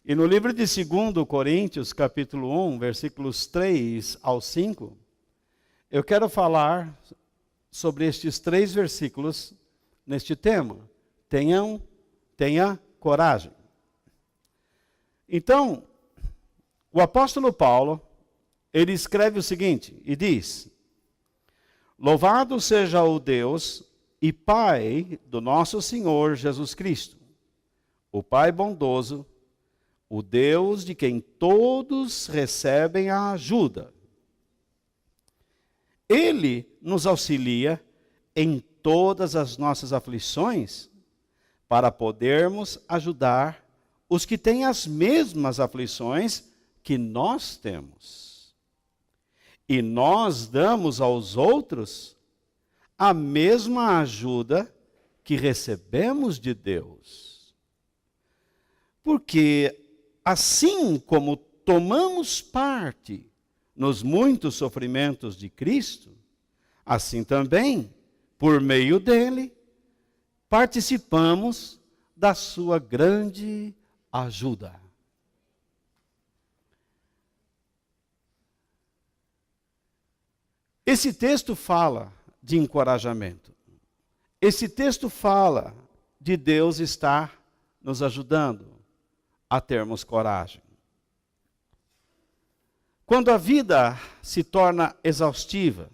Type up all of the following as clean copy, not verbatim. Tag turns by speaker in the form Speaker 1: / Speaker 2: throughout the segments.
Speaker 1: E no livro de 2 Coríntios, capítulo 1, versículos 3 ao 5, eu quero falar sobre estes 3 versículos neste tema. Tenha coragem. Então, o apóstolo Paulo, ele escreve o seguinte, e diz: Louvado seja o Deus e Pai do nosso Senhor Jesus Cristo, o Pai bondoso, o Deus de quem todos recebem a ajuda. Ele nos auxilia em todas as nossas aflições, para podermos ajudar os que têm as mesmas aflições que nós temos. E nós damos aos outros a mesma ajuda que recebemos de Deus. Porque assim como tomamos parte nos muitos sofrimentos de Cristo, assim também, por meio dele, participamos da sua grande ajuda. Esse texto fala de encorajamento. Esse texto fala de Deus estar nos ajudando a termos coragem. Quando a vida se torna exaustiva,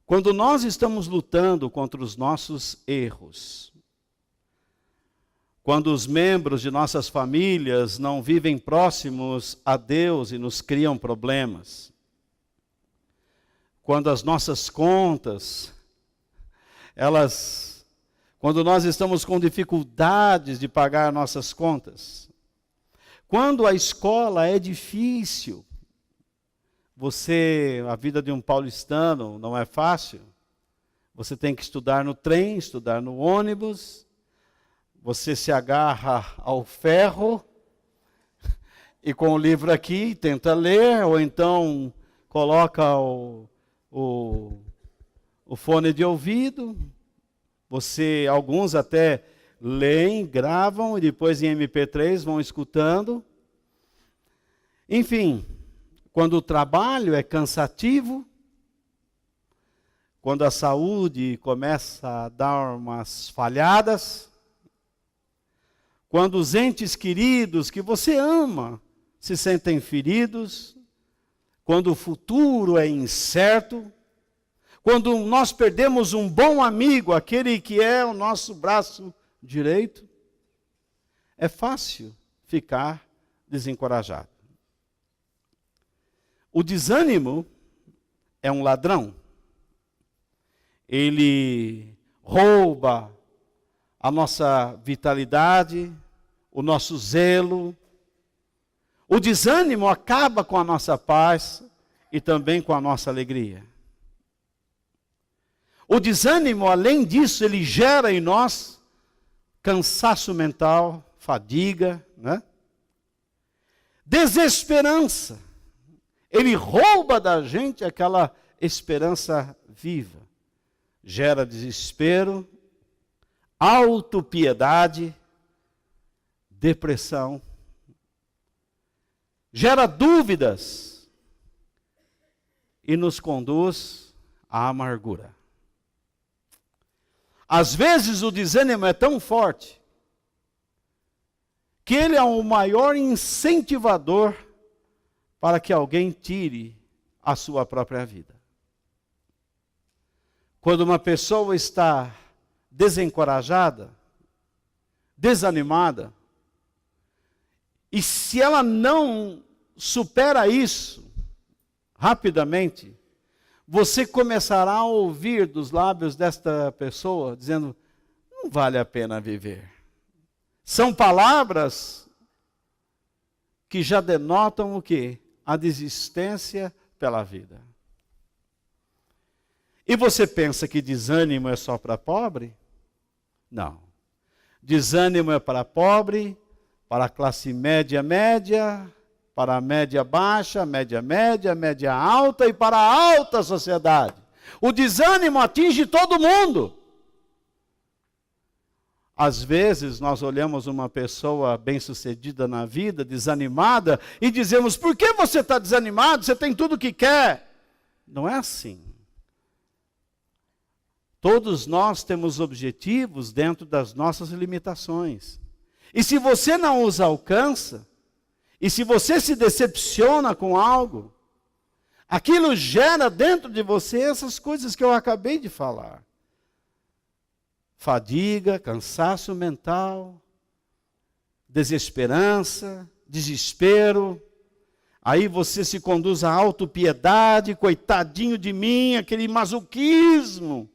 Speaker 1: quando nós estamos lutando contra os nossos erros, quando os membros de nossas famílias não vivem próximos a Deus e nos criam problemas, quando as nossas contas, quando nós estamos com dificuldades de pagar nossas contas, quando a escola é difícil, a vida de um paulistano não é fácil, você tem que estudar no trem, estudar no ônibus, você se agarra ao ferro, e com o livro aqui tenta ler, ou então coloca o fone de ouvido, alguns até leem, gravam, e depois em MP3 vão escutando. Enfim, quando o trabalho é cansativo, quando a saúde começa a dar umas falhadas, quando os entes queridos que você ama se sentem feridos, quando o futuro é incerto, quando nós perdemos um bom amigo, aquele que é o nosso braço direito, é fácil ficar desencorajado. O desânimo é um ladrão. Ele rouba a nossa vitalidade, o nosso zelo. O desânimo acaba com a nossa paz e também com a nossa alegria. O desânimo, além disso, ele gera em nós cansaço mental, fadiga, né? Desesperança. Ele rouba da gente aquela esperança viva. Gera desespero, autopiedade, depressão. Gera dúvidas e nos conduz à amargura. Às vezes o desânimo é tão forte que ele é o maior incentivador para que alguém tire a sua própria vida. Quando uma pessoa está desencorajada, desanimada, e se ela não supera isso rapidamente, você começará a ouvir dos lábios desta pessoa dizendo: não vale a pena viver. São palavras que já denotam o quê? A desistência pela vida. E você pensa que desânimo é só para pobre? Não. Desânimo é para pobre, para a classe média, para a média baixa, média média, média alta e para a alta sociedade. O desânimo atinge todo mundo. Às vezes nós olhamos uma pessoa bem-sucedida na vida, desanimada, e dizemos, por que você está desanimado? Você tem tudo o que quer. Não é assim. Todos nós temos objetivos dentro das nossas limitações. E se você não os alcança, e se você se decepciona com algo, aquilo gera dentro de você essas coisas que eu acabei de falar. Fadiga, cansaço mental, desesperança, desespero. Aí você se conduz à autopiedade, coitadinho de mim, aquele masoquismo.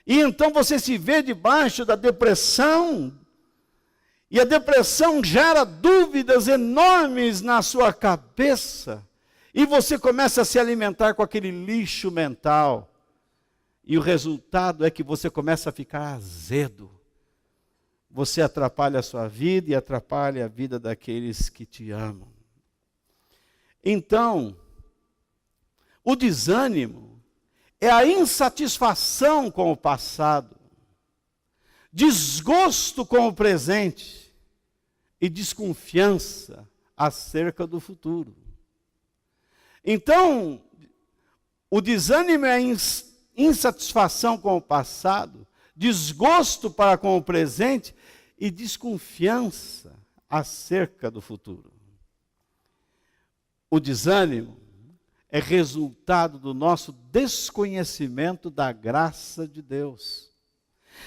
Speaker 1: E então você se vê debaixo da depressão. E a depressão gera dúvidas enormes na sua cabeça. E você começa a se alimentar com aquele lixo mental. E o resultado é que você começa a ficar azedo. Você atrapalha a sua vida e atrapalha a vida daqueles que te amam. Então, o desânimo é a insatisfação com o passado, desgosto com o presente e desconfiança acerca do futuro. Então, o desânimo é a insatisfação com o passado, desgosto para com o presente e desconfiança acerca do futuro. O desânimo é resultado do nosso desconhecimento da graça de Deus.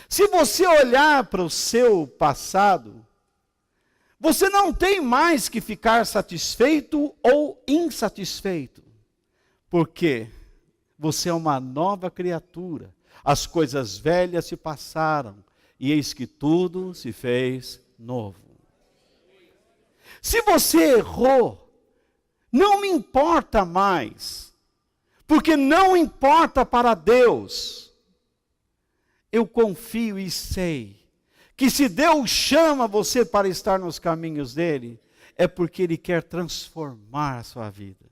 Speaker 1: Se você olhar para o seu passado, você não tem mais que ficar satisfeito ou insatisfeito. Por quê? Você é uma nova criatura. As coisas velhas se passaram e eis que tudo se fez novo. Se você errou, não me importa mais, porque não importa para Deus. Eu confio e sei que se Deus chama você para estar nos caminhos dele, é porque ele quer transformar a sua vida.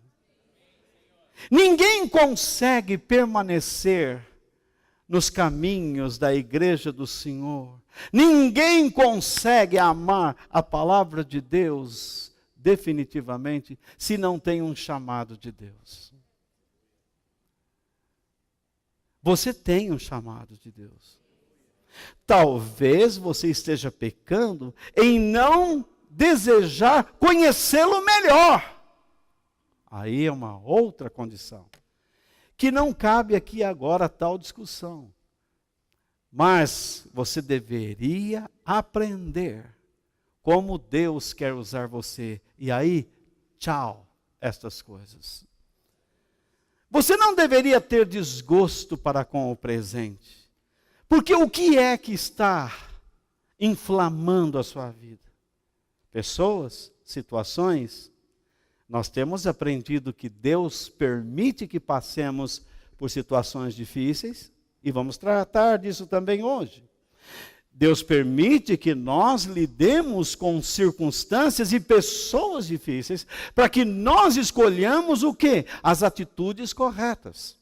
Speaker 1: Ninguém consegue permanecer nos caminhos da igreja do Senhor. Ninguém consegue amar a palavra de Deus definitivamente se não tem um chamado de Deus. Você tem um chamado de Deus. Talvez você esteja pecando em não desejar conhecê-lo melhor. Aí é uma outra condição, que não cabe aqui agora tal discussão. Mas você deveria aprender como Deus quer usar você. E aí, tchau, estas coisas. Você não deveria ter desgosto para com o presente. Porque o que é que está inflamando a sua vida? Pessoas, situações. Nós temos aprendido que Deus permite que passemos por situações difíceis, e vamos tratar disso também hoje. Deus permite que nós lidemos com circunstâncias e pessoas difíceis, para que nós escolhamos o quê? As atitudes corretas.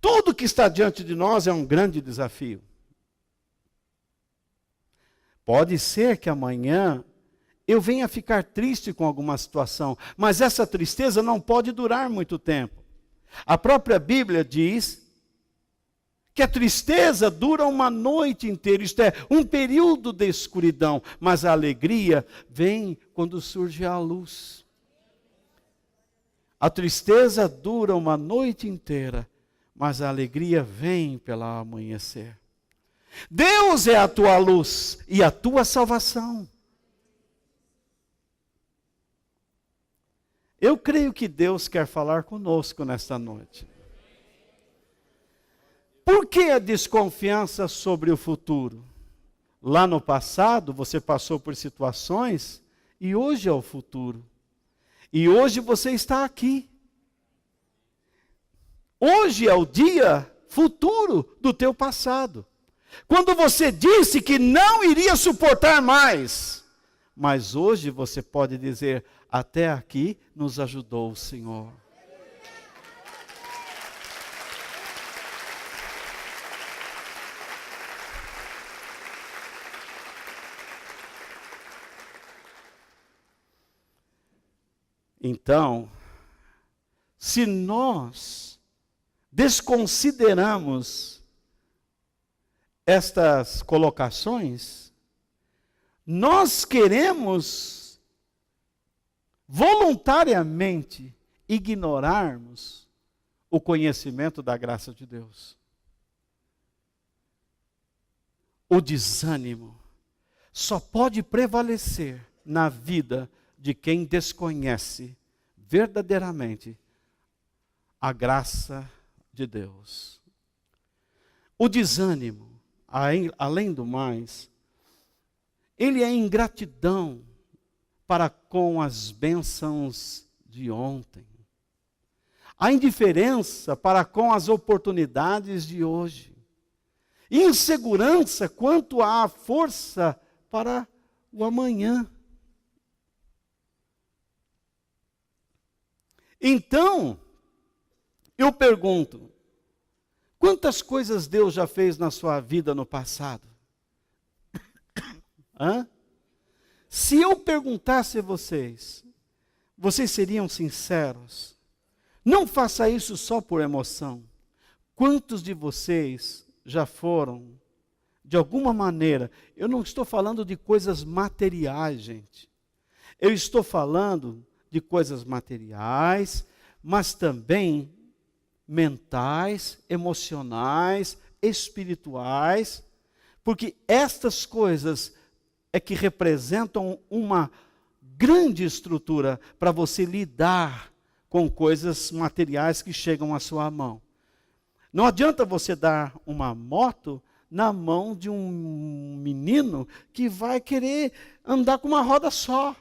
Speaker 1: Tudo que está diante de nós é um grande desafio. Pode ser que amanhã eu venha ficar triste com alguma situação, mas essa tristeza não pode durar muito tempo. A própria Bíblia diz que a tristeza dura uma noite inteira, isto é, um período de escuridão, mas a alegria vem quando surge a luz. A tristeza dura uma noite inteira, mas a alegria vem pelo amanhecer. Deus é a tua luz e a tua salvação. Eu creio que Deus quer falar conosco nesta noite. Por que a desconfiança sobre o futuro? Lá no passado você passou por situações e hoje é o futuro. E hoje você está aqui. Hoje é o dia futuro do teu passado. Quando você disse que não iria suportar mais, mas hoje você pode dizer, até aqui nos ajudou o Senhor. Então, se nós desconsideramos estas colocações, nós queremos voluntariamente ignorarmos o conhecimento da graça de Deus. O desânimo só pode prevalecer na vida de quem desconhece verdadeiramente a graça de Deus. O desânimo, além do mais, ele é ingratidão para com as bênçãos de ontem. A indiferença para com as oportunidades de hoje. Insegurança quanto à força para o amanhã. Então, eu pergunto, quantas coisas Deus já fez na sua vida no passado? Se eu perguntasse a vocês, vocês seriam sinceros? Não faça isso só por emoção. Quantos de vocês já foram, de alguma maneira, eu não estou falando de coisas materiais, gente. Eu estou falando de coisas materiais, mas também mentais, emocionais, espirituais, porque estas coisas é que representam uma grande estrutura para você lidar com coisas materiais que chegam à sua mão. Não adianta você dar uma moto na mão de um menino que vai querer andar com uma roda só.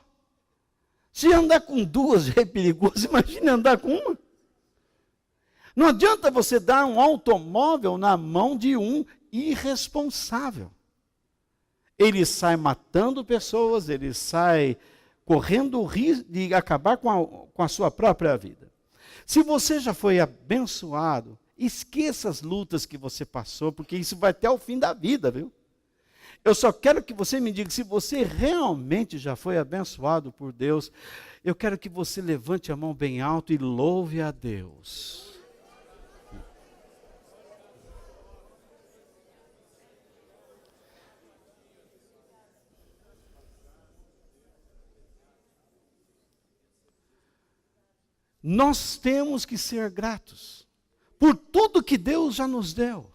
Speaker 1: Se andar com duas já é perigoso, imagine andar com uma. Não adianta você dar um automóvel na mão de um irresponsável. Ele sai matando pessoas, ele sai correndo o risco de acabar com a sua própria vida. Se você já foi abençoado, esqueça as lutas que você passou, porque isso vai até o fim da vida, viu? Eu só quero que você me diga, se você realmente já foi abençoado por Deus, eu quero que você levante a mão bem alto e louve a Deus. Nós temos que ser gratos por tudo que Deus já nos deu.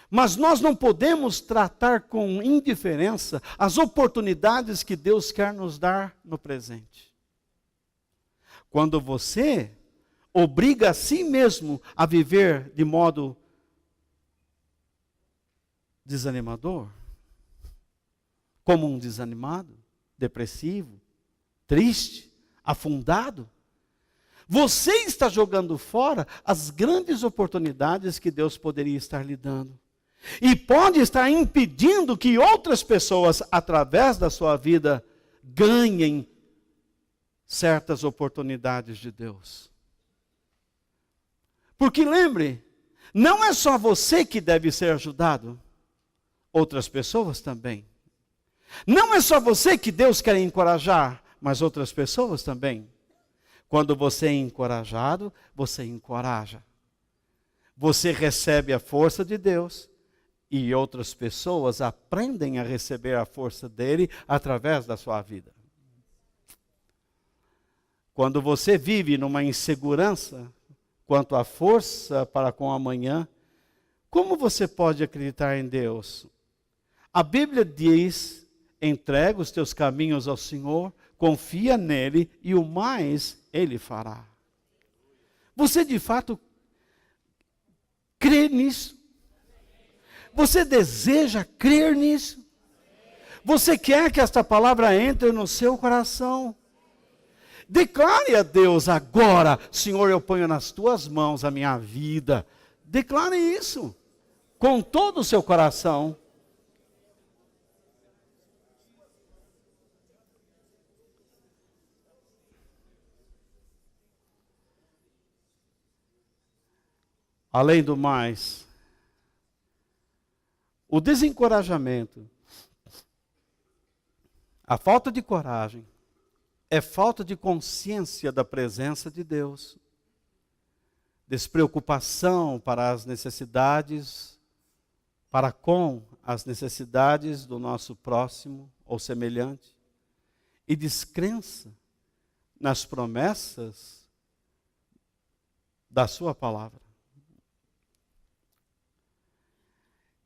Speaker 1: Mas nós não podemos tratar com indiferença as oportunidades que Deus quer nos dar no presente. Quando você obriga a si mesmo a viver de modo desanimador, como um desanimado, depressivo, triste, afundado, você está jogando fora as grandes oportunidades que Deus poderia estar lhe dando. E pode estar impedindo que outras pessoas, através da sua vida, ganhem certas oportunidades de Deus. Porque lembre, não é só você que deve ser ajudado, outras pessoas também. Não é só você que Deus quer encorajar, mas outras pessoas também. Quando você é encorajado, você encoraja. Você recebe a força de Deus e outras pessoas aprendem a receber a força dele através da sua vida. Quando você vive numa insegurança quanto à força para com o amanhã, como você pode acreditar em Deus? A Bíblia diz: entrega os teus caminhos ao Senhor, confia nele e o mais ele fará. Você de fato crê nisso? Você deseja crer nisso? Você quer que esta palavra entre no seu coração? Declare a Deus agora: Senhor, eu ponho nas tuas mãos a minha vida. Declare isso com todo o seu coração. Além do mais, o desencorajamento, a falta de coragem, é falta de consciência da presença de Deus, despreocupação para as necessidades, para com as necessidades do nosso próximo ou semelhante, e descrença nas promessas da sua palavra.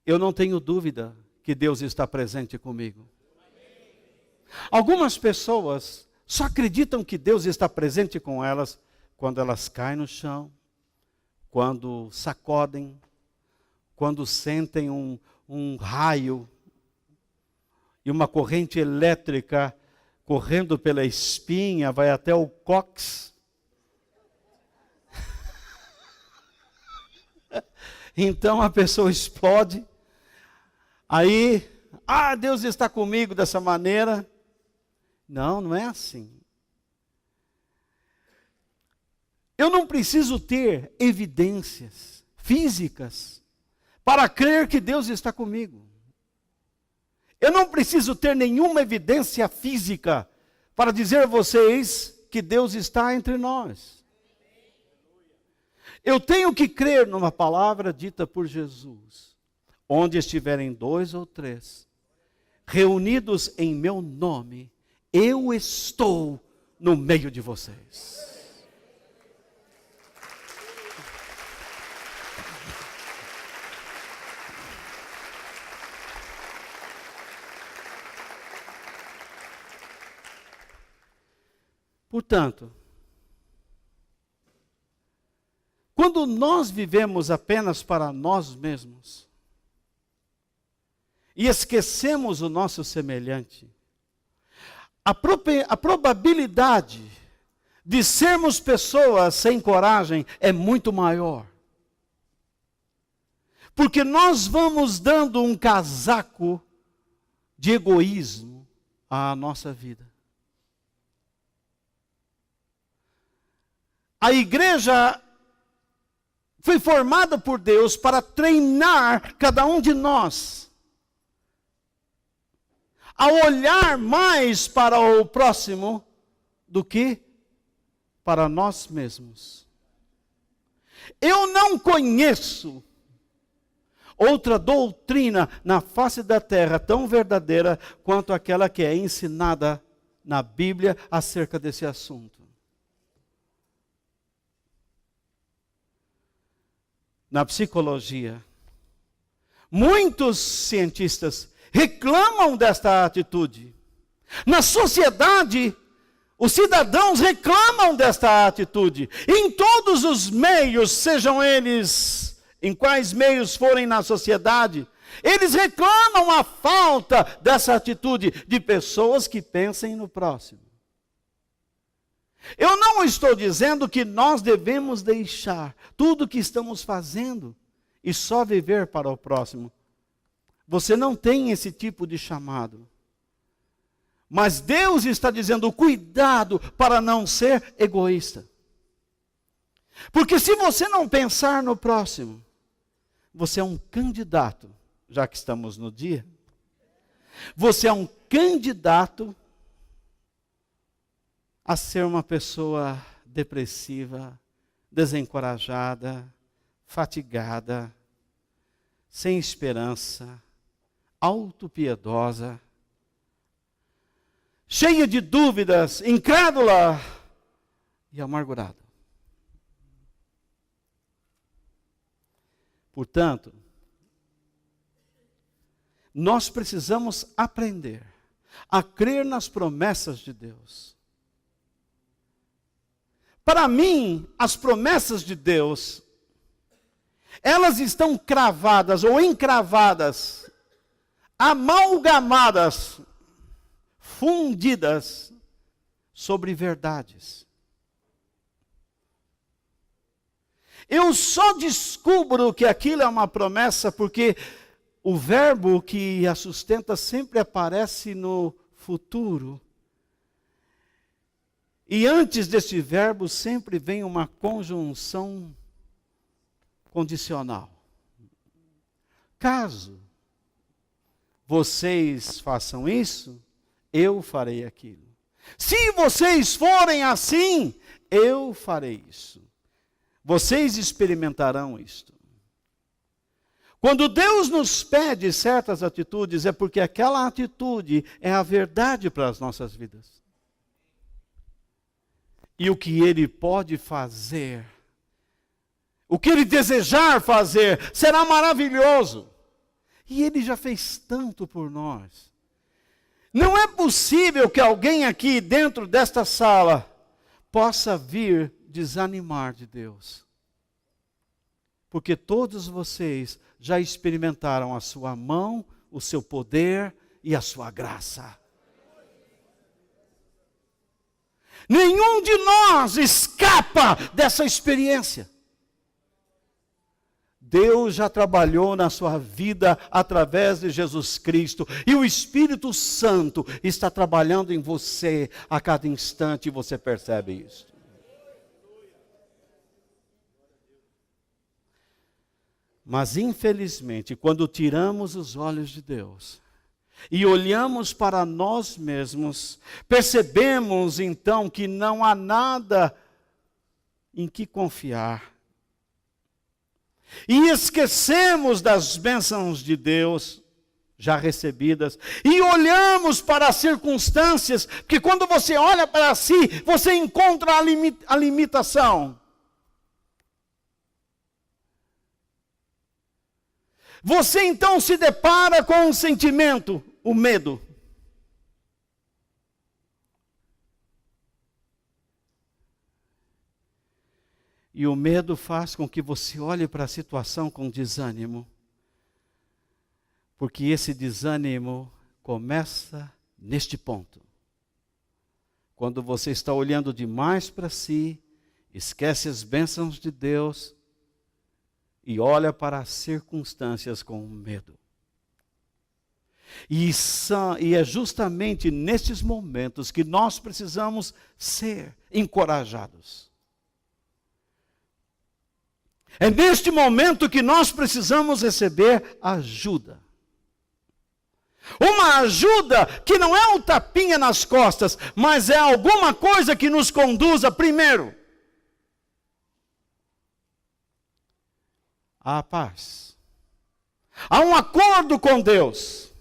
Speaker 1: Eu não tenho dúvida que Deus está presente comigo. Algumas pessoas só acreditam que Deus está presente com elas quando elas caem no chão, quando sacodem, quando sentem um raio e uma corrente elétrica correndo pela espinha, vai até o cóccix. Então a pessoa explode. Aí, Deus está comigo dessa maneira. Não, não é assim. Eu não preciso ter evidências físicas para crer que Deus está comigo. Eu não preciso ter nenhuma evidência física para dizer a vocês que Deus está entre nós. Eu tenho que crer numa palavra dita por Jesus. Onde estiverem 2 ou 3, reunidos em meu nome, eu estou no meio de vocês. Portanto, quando nós vivemos apenas para nós mesmos, e esquecemos o nosso semelhante, a probabilidade de sermos pessoas sem coragem é muito maior. Porque nós vamos dando um casaco de egoísmo à nossa vida. A igreja foi formada por Deus para treinar cada um de nós a olhar mais para o próximo do que para nós mesmos. Eu não conheço outra doutrina na face da terra tão verdadeira quanto aquela que é ensinada na Bíblia acerca desse assunto. Na psicologia, muitos cientistas reclamam desta atitude. Na sociedade, os cidadãos reclamam desta atitude. Em todos os meios, sejam eles em quais meios forem na sociedade, eles reclamam a falta dessa atitude de pessoas que pensem no próximo. Eu não estou dizendo que nós devemos deixar tudo o que estamos fazendo e só viver para o próximo. Você não tem esse tipo de chamado. Mas Deus está dizendo, cuidado para não ser egoísta. Porque se você não pensar no próximo, você é um candidato, já que estamos no dia, você é um candidato a ser uma pessoa depressiva, desencorajada, fatigada, sem esperança, autopiedosa, cheia de dúvidas, incrédula e amargurada. Portanto, nós precisamos aprender a crer nas promessas de Deus. Para mim, as promessas de Deus, elas estão cravadas ou encravadas, amalgamadas, fundidas sobre verdades. Eu só descubro que aquilo é uma promessa porque o verbo que a sustenta sempre aparece no futuro. E antes desse verbo sempre vem uma conjunção condicional. Caso vocês façam isso, eu farei aquilo. Se vocês forem assim, eu farei isso. Vocês experimentarão isto. Quando Deus nos pede certas atitudes, é porque aquela atitude é a verdade para as nossas vidas. E o que Ele pode fazer, o que Ele desejar fazer, será maravilhoso. E Ele já fez tanto por nós. Não é possível que alguém aqui dentro desta sala possa vir desanimar de Deus. Porque todos vocês já experimentaram a sua mão, o seu poder e a sua graça. Nenhum de nós escapa dessa experiência. Deus já trabalhou na sua vida através de Jesus Cristo. E o Espírito Santo está trabalhando em você a cada instante, e você percebe isso. Mas infelizmente, quando tiramos os olhos de Deus e olhamos para nós mesmos, percebemos então que não há nada em que confiar. E esquecemos das bênçãos de Deus já recebidas, e olhamos para as circunstâncias, que quando você olha para si, você encontra a limitação. Você então se depara com um sentimento, o medo. E o medo faz com que você olhe para a situação com desânimo. Porque esse desânimo começa neste ponto. Quando você está olhando demais para si, esquece as bênçãos de Deus e olha para as circunstâncias com medo. E é justamente nestes momentos que nós precisamos ser encorajados. É neste momento que nós precisamos receber ajuda. Uma ajuda que não é um tapinha nas costas, mas é alguma coisa que nos conduza primeiro à paz, a um acordo com Deus,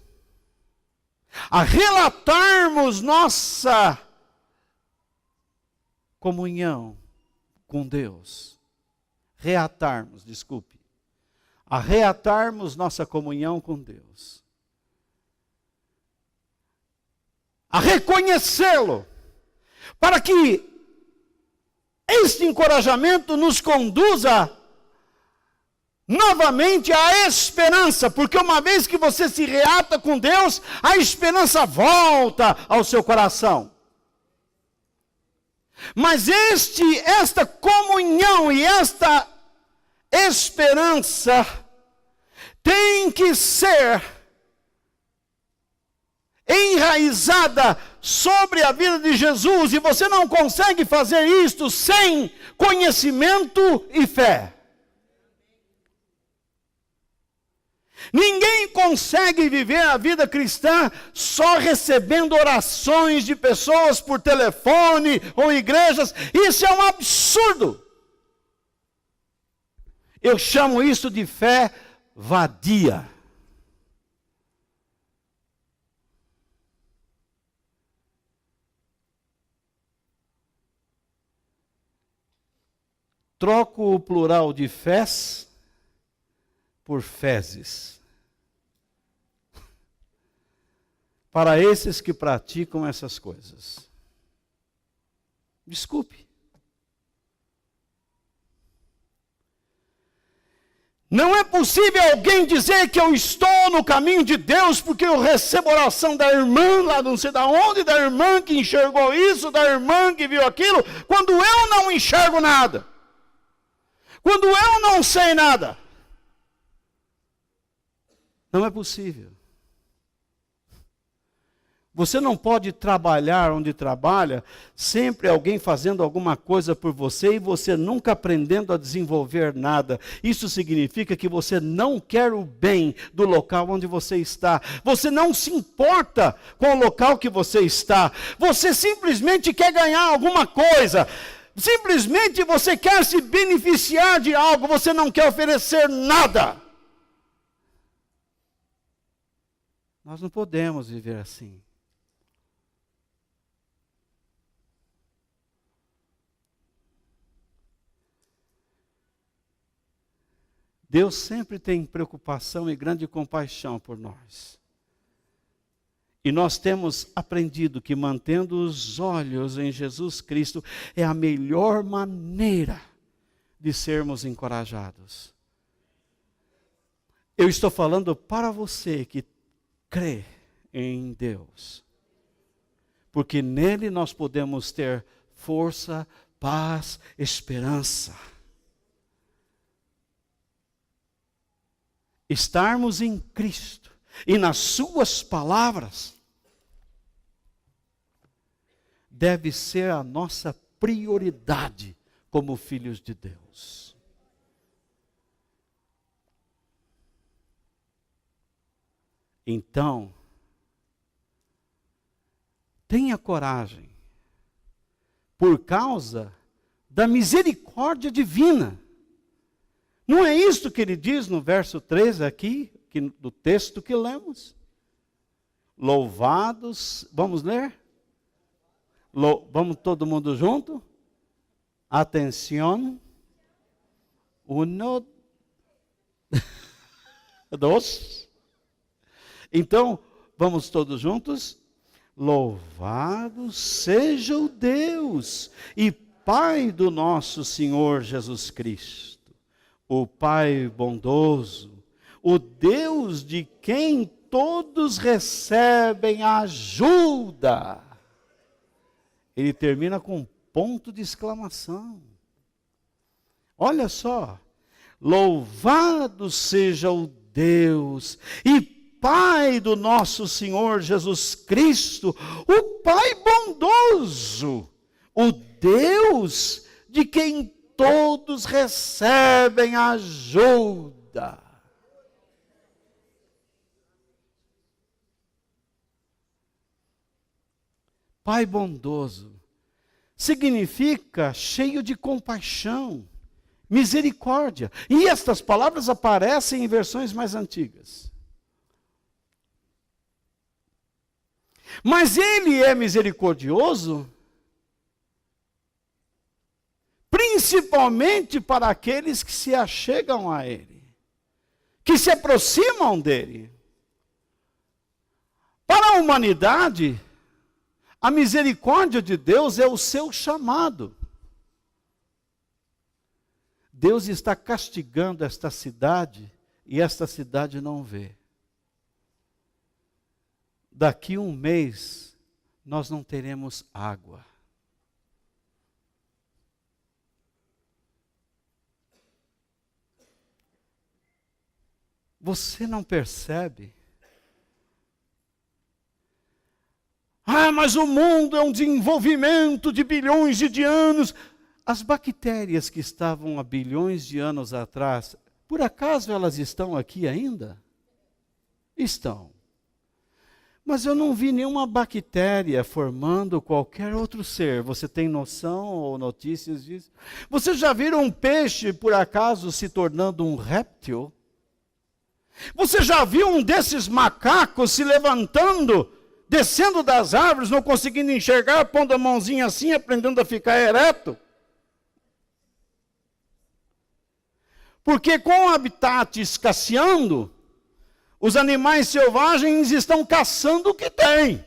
Speaker 1: a relatarmos nossa comunhão com Deus. A reatarmos nossa comunhão com Deus. A reconhecê-lo, para que este encorajamento nos conduza novamente à esperança, porque uma vez que você se reata com Deus, a esperança volta ao seu coração. Mas esta comunhão e esta esperança tem que ser enraizada sobre a vida de Jesus, e você não consegue fazer isto sem conhecimento e fé. Ninguém consegue viver a vida cristã só recebendo orações de pessoas por telefone ou igrejas. Isso é um absurdo. Eu chamo isso de fé vadia. Troco o plural de fés por fezes. Para esses que praticam essas coisas. Desculpe. Não é possível alguém dizer que eu estou no caminho de Deus porque eu recebo oração da irmã lá não sei da onde, da irmã que enxergou isso, da irmã que viu aquilo, quando eu não enxergo nada. Quando eu não sei nada. Não é possível. Você não pode trabalhar onde trabalha, sempre alguém fazendo alguma coisa por você e você nunca aprendendo a desenvolver nada. Isso significa que você não quer o bem do local onde você está. Você não se importa com o local que você está. Você simplesmente quer ganhar alguma coisa. Simplesmente você quer se beneficiar de algo, você não quer oferecer nada. Nós não podemos viver assim. Deus sempre tem preocupação e grande compaixão por nós. E nós temos aprendido que mantendo os olhos em Jesus Cristo é a melhor maneira de sermos encorajados. Eu estou falando para você que crê em Deus. Porque nele nós podemos ter força, paz, esperança. Estarmos em Cristo e nas suas palavras deve ser a nossa prioridade como filhos de Deus. Então, tenha coragem, por causa da misericórdia divina. Não é isso que ele diz no verso 3 aqui, do texto que lemos? Louvados, vamos ler? Vamos todo mundo junto? Atenção. 1, 2. Então, vamos todos juntos? Louvado seja o Deus e Pai do nosso Senhor Jesus Cristo. O Pai bondoso, o Deus de quem todos recebem ajuda. Ele termina com um ponto de exclamação. Olha só, louvado seja o Deus e Pai do nosso Senhor Jesus Cristo, o Pai bondoso, o Deus de quem todos recebem ajuda. Pai bondoso significa cheio de compaixão, misericórdia. E estas palavras aparecem em versões mais antigas. Mas ele é misericordioso principalmente para aqueles que se achegam a ele, que se aproximam dele. Para a humanidade, a misericórdia de Deus é o seu chamado. Deus está castigando esta cidade e esta cidade não vê. Daqui a um mês, nós não teremos água. Você não percebe? Mas o mundo é um desenvolvimento de bilhões de anos. As bactérias que estavam há bilhões de anos atrás, por acaso elas estão aqui ainda? Estão. Mas eu não vi nenhuma bactéria formando qualquer outro ser. Você tem noção ou notícias disso? Você já viram um peixe, por acaso, se tornando um réptil? Você já viu um desses macacos se levantando, descendo das árvores, não conseguindo enxergar, pondo a mãozinha assim, aprendendo a ficar ereto? Porque com o habitat escasseando, os animais selvagens estão caçando o que tem.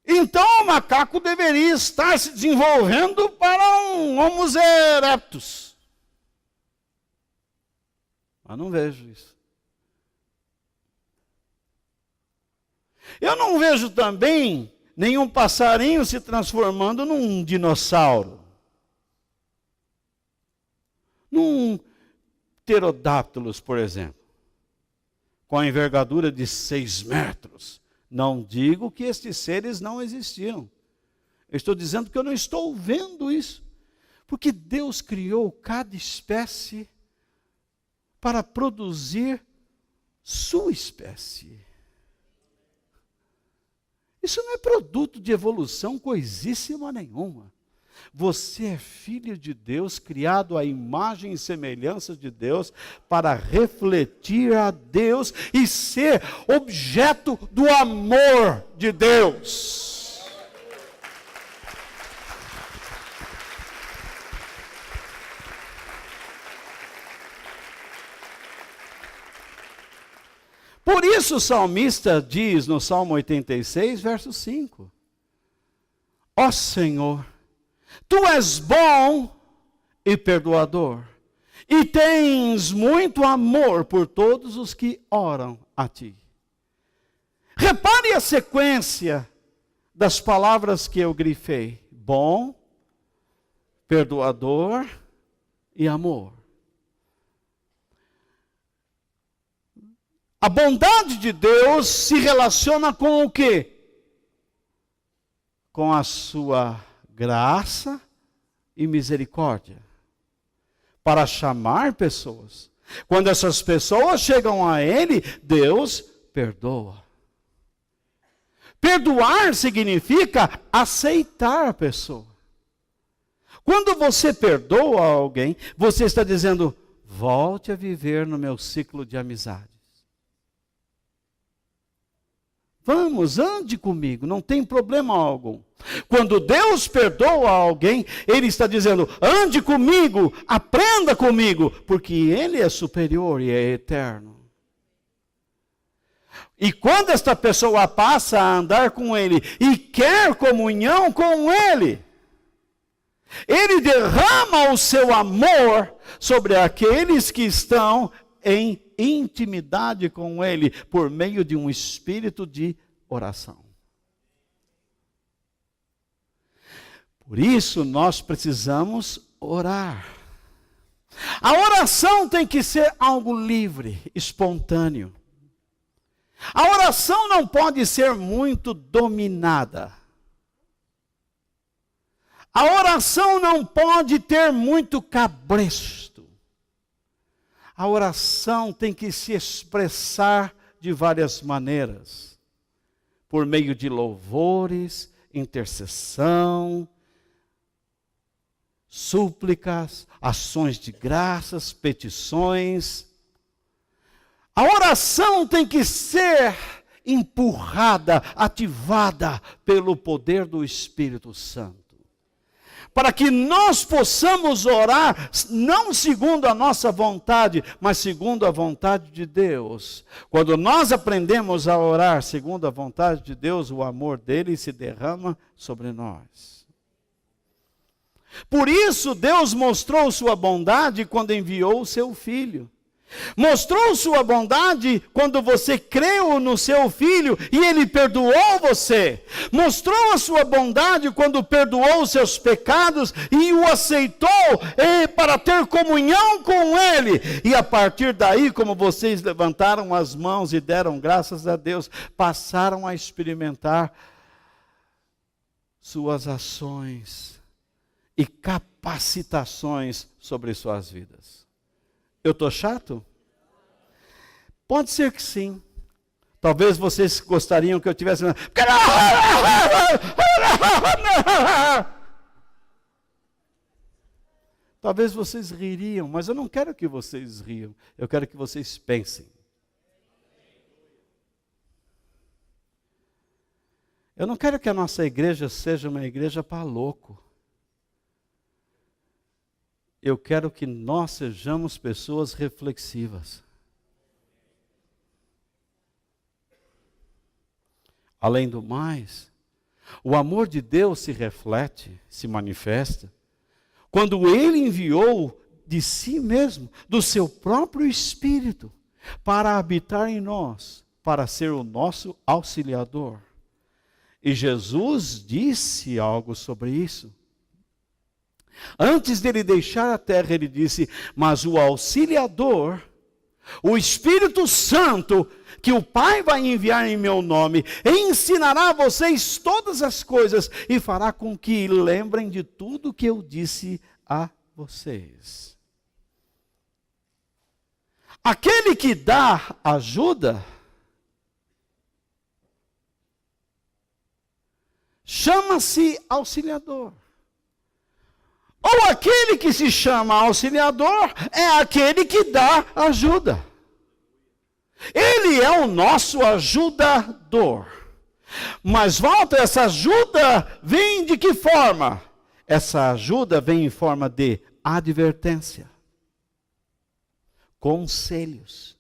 Speaker 1: Então o macaco deveria estar se desenvolvendo para um Homo erectus. Mas não vejo isso. Eu não vejo também nenhum passarinho se transformando num dinossauro. Num pterodáctilos, por exemplo, com a envergadura de 6 metros. Não digo que estes seres não existiram. Eu estou dizendo que eu não estou vendo isso. Porque Deus criou cada espécie para produzir sua espécie. Isso não é produto de evolução coisíssima nenhuma. Você é filho de Deus, criado à imagem e semelhança de Deus, para refletir a Deus e ser objeto do amor de Deus. Por isso o salmista diz no Salmo 86, verso 5: Ó Senhor, Tu és bom e perdoador, e tens muito amor por todos os que oram a Ti. Repare a sequência das palavras que eu grifei: bom, perdoador e amor. A bondade de Deus se relaciona com o quê? Com a sua graça e misericórdia, para chamar pessoas. Quando essas pessoas chegam a Ele, Deus perdoa. Perdoar significa aceitar a pessoa. Quando você perdoa alguém, você está dizendo: volte a viver no meu ciclo de amizade. Vamos, ande comigo, não tem problema algum. Quando Deus perdoa alguém, Ele está dizendo: ande comigo, aprenda comigo, porque Ele é superior e é eterno. E quando esta pessoa passa a andar com Ele e quer comunhão com Ele, Ele derrama o seu amor sobre aqueles que estão em intimidade com Ele, por meio de um espírito de oração. Por isso nós precisamos orar. A oração tem que ser algo livre, espontâneo. A oração não pode ser muito dominada. A oração não pode ter muito cabresto. A oração tem que se expressar de várias maneiras. Por meio de louvores, intercessão, súplicas, ações de graças, petições. A oração tem que ser empurrada, ativada pelo poder do Espírito Santo. Para que nós possamos orar, não segundo a nossa vontade, mas segundo a vontade de Deus. Quando nós aprendemos a orar segundo a vontade de Deus, o amor dele se derrama sobre nós. Por isso Deus mostrou sua bondade quando enviou o seu Filho. Mostrou sua bondade quando você creu no seu Filho e Ele perdoou você. Mostrou a sua bondade quando perdoou os seus pecados e o aceitou para ter comunhão com Ele. E a partir daí, como vocês levantaram as mãos e deram graças a Deus, passaram a experimentar suas ações e capacitações sobre suas vidas. Eu estou chato? Pode ser que sim. Talvez vocês gostariam que eu tivesse... Talvez vocês ririam, mas eu não quero que vocês riam. Eu quero que vocês pensem. Eu não quero que a nossa igreja seja uma igreja para louco. Eu quero que nós sejamos pessoas reflexivas. Além do mais, o amor de Deus se reflete, se manifesta, quando Ele enviou de si mesmo, do seu próprio Espírito, para habitar em nós, para ser o nosso auxiliador. E Jesus disse algo sobre isso. Antes dele deixar a terra, ele disse: mas o auxiliador, O Espírito Santo, que o Pai vai enviar em meu nome, ensinará a vocês todas as coisas e fará com que lembrem de tudo que eu disse a vocês. Aquele que dá ajuda, chama-se auxiliador. Ou aquele que se chama auxiliador é aquele que dá ajuda. Ele é o nosso ajudador. Mas volta, essa ajuda vem de que forma? Essa ajuda vem em forma de advertência, conselhos,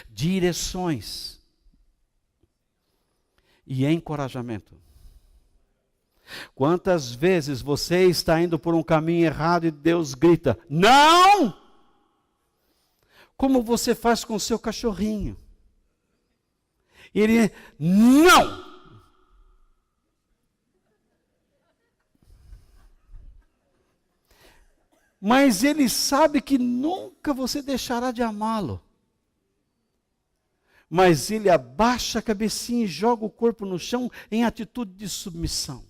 Speaker 1: direções e encorajamento. Quantas vezes você está indo por um caminho errado e Deus grita, não! Como você faz com o seu cachorrinho. Ele, não! Mas ele sabe que nunca você deixará de amá-lo. Mas ele abaixa a cabecinha e joga o corpo no chão em atitude de submissão.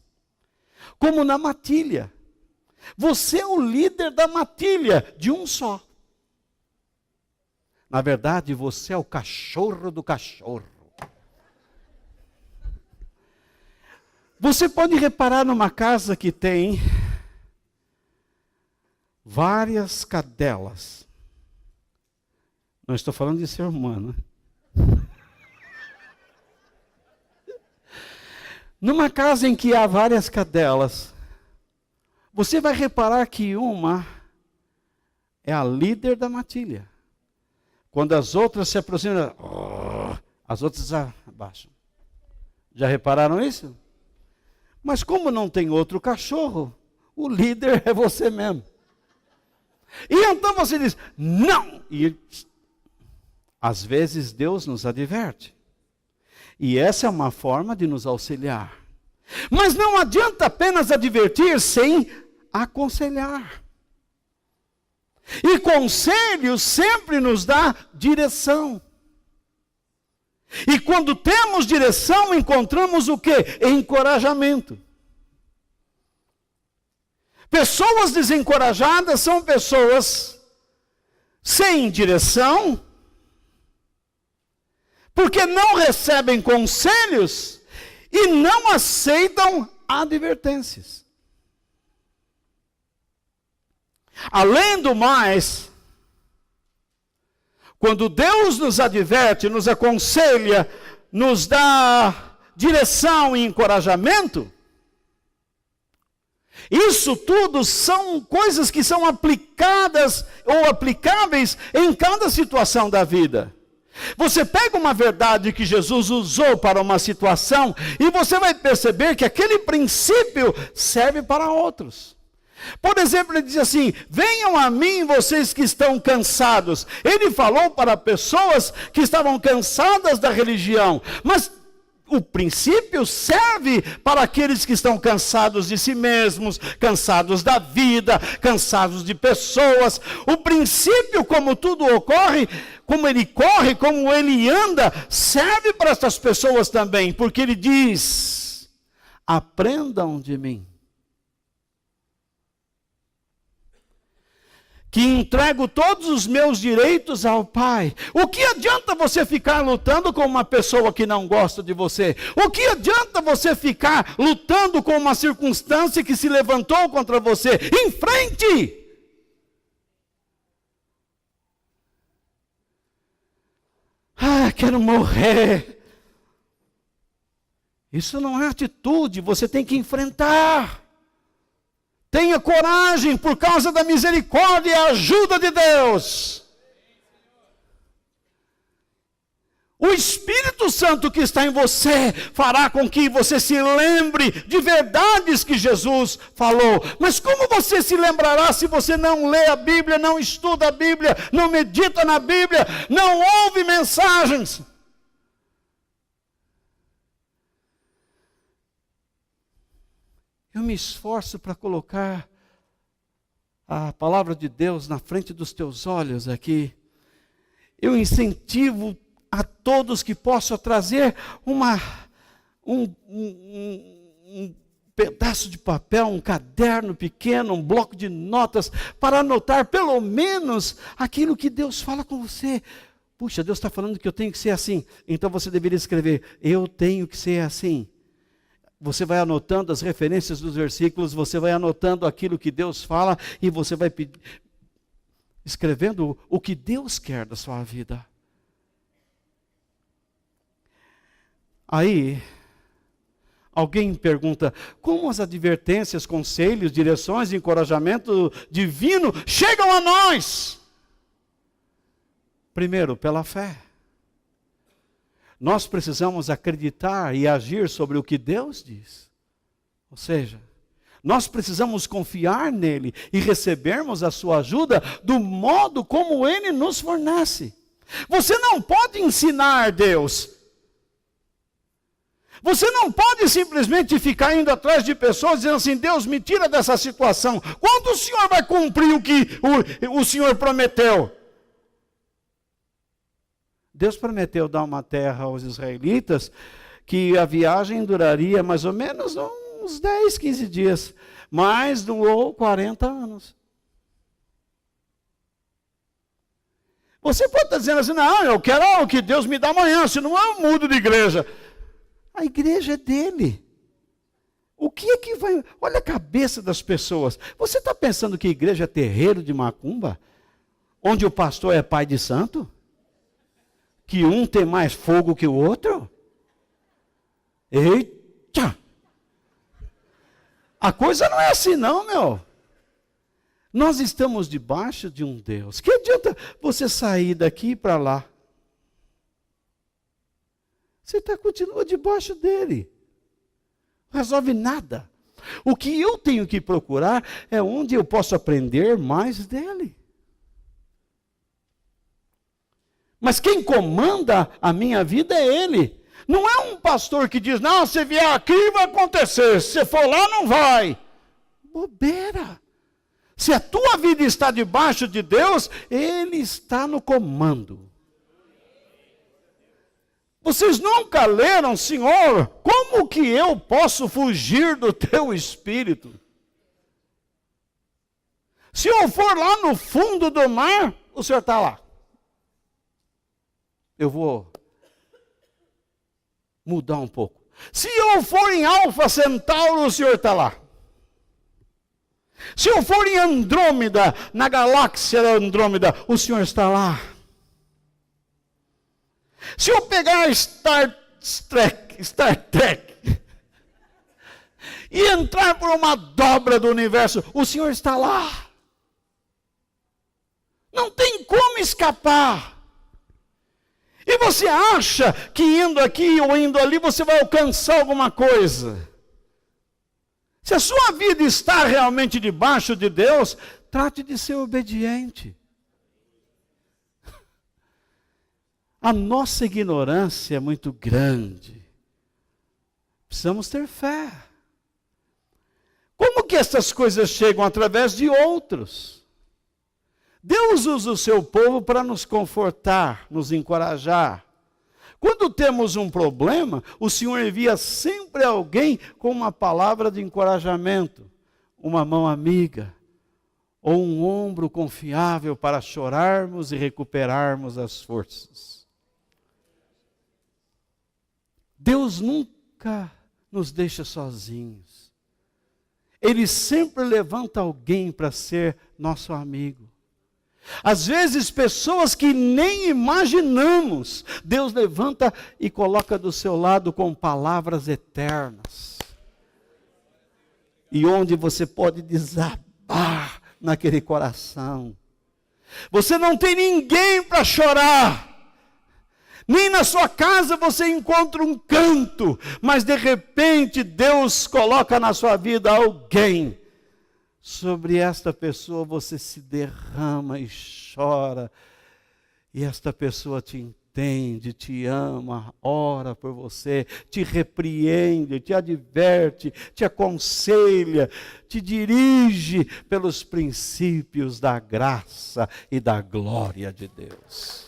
Speaker 1: Como na matilha. Você é o líder da matilha, de um só. Na verdade, você é o cachorro do cachorro. Você pode reparar numa casa que tem várias cadelas. Não estou falando de ser humano. Numa casa em que há várias cadelas, você vai reparar que uma é a líder da matilha. Quando as outras se aproximam, as outras abaixam. Já repararam isso? Mas como não tem outro cachorro, o líder é você mesmo. E então você diz, não! E às vezes Deus nos adverte. E essa é uma forma de nos auxiliar. Mas não adianta apenas advertir sem aconselhar. E conselho sempre nos dá direção. E quando temos direção, encontramos o quê? Encorajamento. Pessoas desencorajadas são pessoas sem direção, porque não recebem conselhos e não aceitam advertências. Além do mais, quando Deus nos adverte, nos aconselha, nos dá direção e encorajamento, isso tudo são coisas que são aplicadas ou aplicáveis em cada situação da vida. Você pega uma verdade que Jesus usou para uma situação e você vai perceber que aquele princípio serve para outros. Por exemplo, ele diz assim, venham a mim vocês que estão cansados. Ele falou para pessoas que estavam cansadas da religião, mas o princípio serve para aqueles que estão cansados de si mesmos, cansados da vida, cansados de pessoas. O princípio, como tudo ocorre, como ele corre, como ele anda, serve para essas pessoas também, porque ele diz, aprendam de mim, que entrego todos os meus direitos ao Pai. O que adianta você ficar lutando com uma pessoa que não gosta de você? O que adianta você ficar lutando com uma circunstância que se levantou contra você? Em frente! Quero morrer. Isso não é atitude, você tem que enfrentar. Tenha coragem por causa da misericórdia e ajuda de Deus. O Espírito Santo que está em você fará com que você se lembre de verdades que Jesus falou. Mas como você se lembrará se você não lê a Bíblia, não estuda a Bíblia, não medita na Bíblia, não ouve mensagens? Eu me esforço para colocar a palavra de Deus na frente dos teus olhos aqui. eu incentivo a todos que possam trazer um pedaço de papel, um caderno pequeno, um bloco de notas, para anotar pelo menos aquilo que Deus fala com você. Puxa, Deus está falando que eu tenho que ser assim, então você deveria escrever, eu tenho que ser assim. Você vai anotando as referências dos versículos, você vai anotando aquilo que Deus fala, e você vai escrevendo o que Deus quer da sua vida. Aí, alguém pergunta, como as advertências, conselhos, direções, encorajamento divino chegam a nós? Primeiro, pela fé. Nós precisamos acreditar e agir sobre o que Deus diz. Ou seja, nós precisamos confiar nele e recebermos a sua ajuda do modo como ele nos fornece. Você não pode ensinar Deus. Você não pode simplesmente ficar indo atrás de pessoas dizendo assim, Deus me tira dessa situação. Quando o Senhor vai cumprir o que o Senhor prometeu? Deus prometeu dar uma terra aos israelitas, que a viagem duraria mais ou menos uns 10, 15 dias, mas durou 40 anos. Você pode estar dizendo assim, não, eu quero o que Deus me dá amanhã, senão eu mudo de igreja. A igreja é dele. O que é que vai... Olha a cabeça das pessoas. Você está pensando que a igreja é terreiro de macumba? Onde o pastor é pai de santo? Que um tem mais fogo que o outro? Eita! A coisa não é assim não, meu. Nós estamos debaixo de um Deus. Que adianta você sair daqui para lá? Você continua debaixo dele. Não resolve nada. O que eu tenho que procurar é onde eu posso aprender mais dele. Mas quem comanda a minha vida é ele. Não é um pastor que diz, não, se vier aqui vai acontecer, se for lá não vai. Bobeira. Se a tua vida está debaixo de Deus, ele está no comando. Vocês nunca leram, Senhor, como que eu posso fugir do teu espírito? Se eu for lá no fundo do mar, o Senhor está lá. Eu vou mudar um pouco. Se eu for em Alfa Centauro, o Senhor está lá. Se eu for em Andrômeda, na galáxia da Andrômeda, o Senhor está lá. Se eu pegar Star Trek e entrar por uma dobra do universo, o Senhor está lá. Não tem como escapar. E você acha que indo aqui ou indo ali você vai alcançar alguma coisa? Se a sua vida está realmente debaixo de Deus, trate de ser obediente. A nossa ignorância é muito grande. Precisamos ter fé. Como que essas coisas chegam? Através de outros. Deus usa o seu povo para nos confortar, nos encorajar. Quando temos um problema, o Senhor envia sempre alguém com uma palavra de encorajamento, uma mão amiga, ou um ombro confiável para chorarmos e recuperarmos as forças. Deus nunca nos deixa sozinhos. Ele sempre levanta alguém para ser nosso amigo. Às vezes, pessoas que nem imaginamos, Deus levanta e coloca do seu lado com palavras eternas. E onde você pode desabar naquele coração. Você não tem ninguém para chorar. Nem na sua casa você encontra um canto, mas de repente Deus coloca na sua vida alguém. Sobre esta pessoa você se derrama e chora, e esta pessoa te entende, te ama, ora por você, te repreende, te adverte, te aconselha, te dirige pelos princípios da graça e da glória de Deus.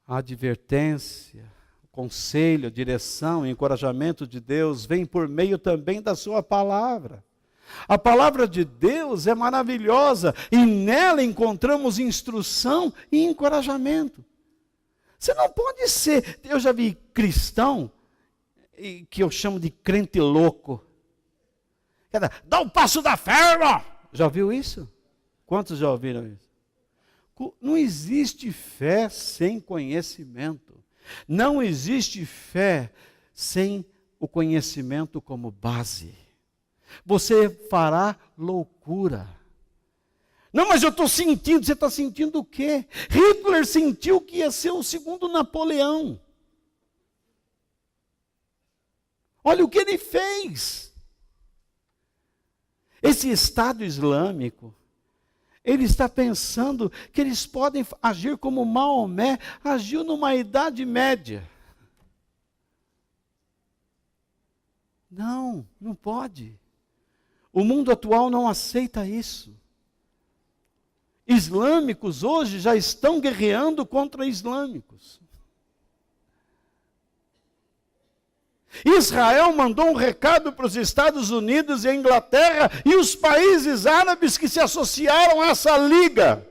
Speaker 1: A advertência, o conselho, a direção, o encorajamento de Deus vem por meio também da sua palavra. A palavra de Deus é maravilhosa e nela encontramos instrução e encorajamento. Você não pode ser, eu já vi cristão, que eu chamo de crente louco. Dá o passo da fé, irmão. Já ouviu isso? Quantos já ouviram isso? Não existe fé sem conhecimento. Não existe fé sem o conhecimento como base. Você fará loucura. Não, mas eu estou sentindo. Você está sentindo o quê? Hitler sentiu que ia ser o segundo Napoleão. Olha o que ele fez. Esse Estado Islâmico, ele está pensando que eles podem agir como Maomé agiu numa Idade Média. Não, não pode. O mundo atual não aceita isso. Islâmicos hoje já estão guerreando contra islâmicos. Israel mandou um recado para os Estados Unidos e a Inglaterra e os países árabes que se associaram a essa liga.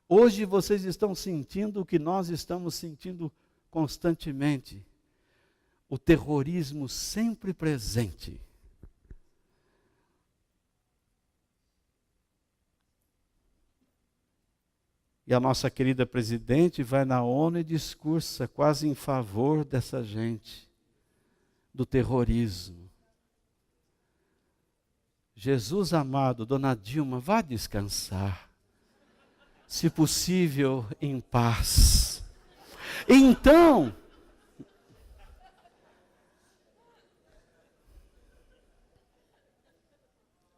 Speaker 1: Hoje vocês estão sentindo o que nós estamos sentindo constantemente. O terrorismo sempre presente. E a nossa querida presidente vai na ONU e discursa quase em favor dessa gente, do terrorismo. Jesus amado, dona Dilma, vá descansar. Se possível, em paz. Então,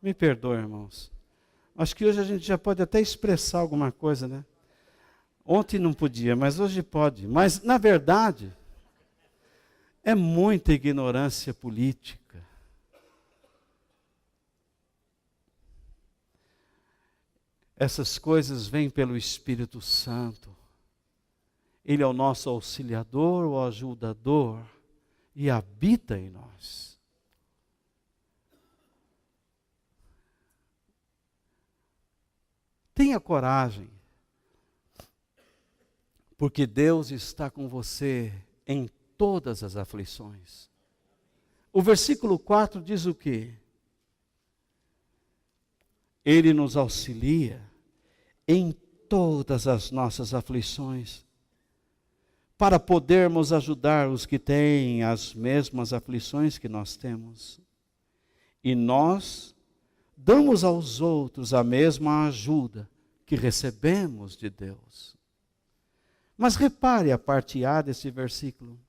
Speaker 1: me perdoe, irmãos. Acho que hoje a gente já pode até expressar alguma coisa, né? Ontem não podia, mas hoje pode. Mas, na verdade, é muita ignorância política. Essas coisas vêm pelo Espírito Santo. Ele é o nosso auxiliador, o ajudador, e habita em nós. Tenha coragem. Porque Deus está com você em todas as aflições. O versículo 4 diz o quê? Ele nos auxilia em todas as nossas aflições, para podermos ajudar os que têm as mesmas aflições que nós temos. E nós damos aos outros a mesma ajuda que recebemos de Deus. Mas repare a parte A desse versículo.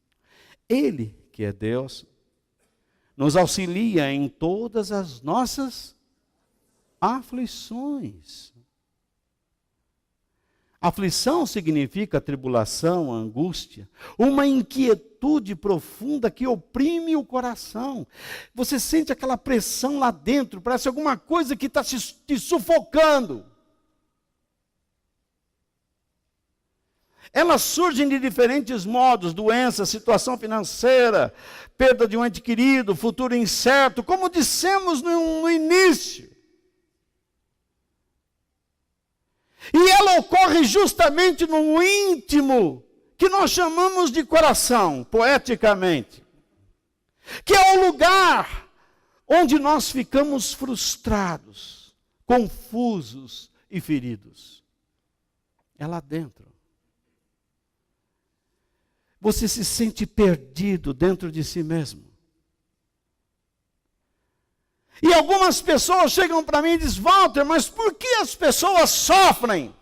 Speaker 1: Ele, que é Deus, nos auxilia em todas as nossas aflições. Aflição significa tribulação, angústia, uma inquietude profunda que oprime o coração. Você sente aquela pressão lá dentro, parece alguma coisa que está te sufocando. Elas surgem de diferentes modos: doença, situação financeira, perda de um ente querido, futuro incerto, como dissemos no início. E ela ocorre justamente no íntimo, que nós chamamos de coração, poeticamente, que é o lugar onde nós ficamos frustrados, confusos e feridos. É lá dentro. Você se sente perdido dentro de si mesmo. E algumas pessoas chegam para mim e dizem: Walter, mas por que as pessoas sofrem?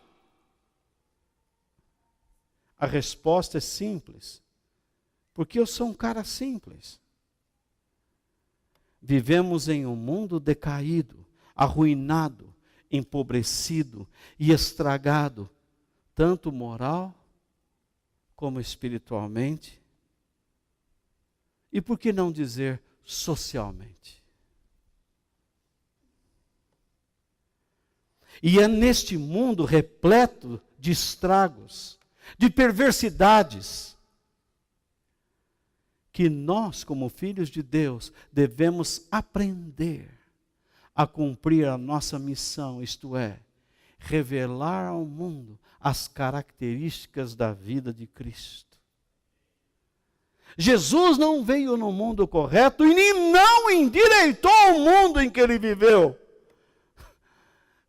Speaker 1: A resposta é simples. Porque eu sou um cara simples. Vivemos em um mundo decaído, arruinado, empobrecido e estragado, tanto moral como espiritualmente, e por que não dizer socialmente? E é neste mundo repleto de estragos, de perversidades, que nós, como filhos de Deus, devemos aprender a cumprir a nossa missão, isto é, revelar ao mundo as características da vida de Cristo. Jesus não veio no mundo correto e nem não endireitou o mundo em que ele viveu.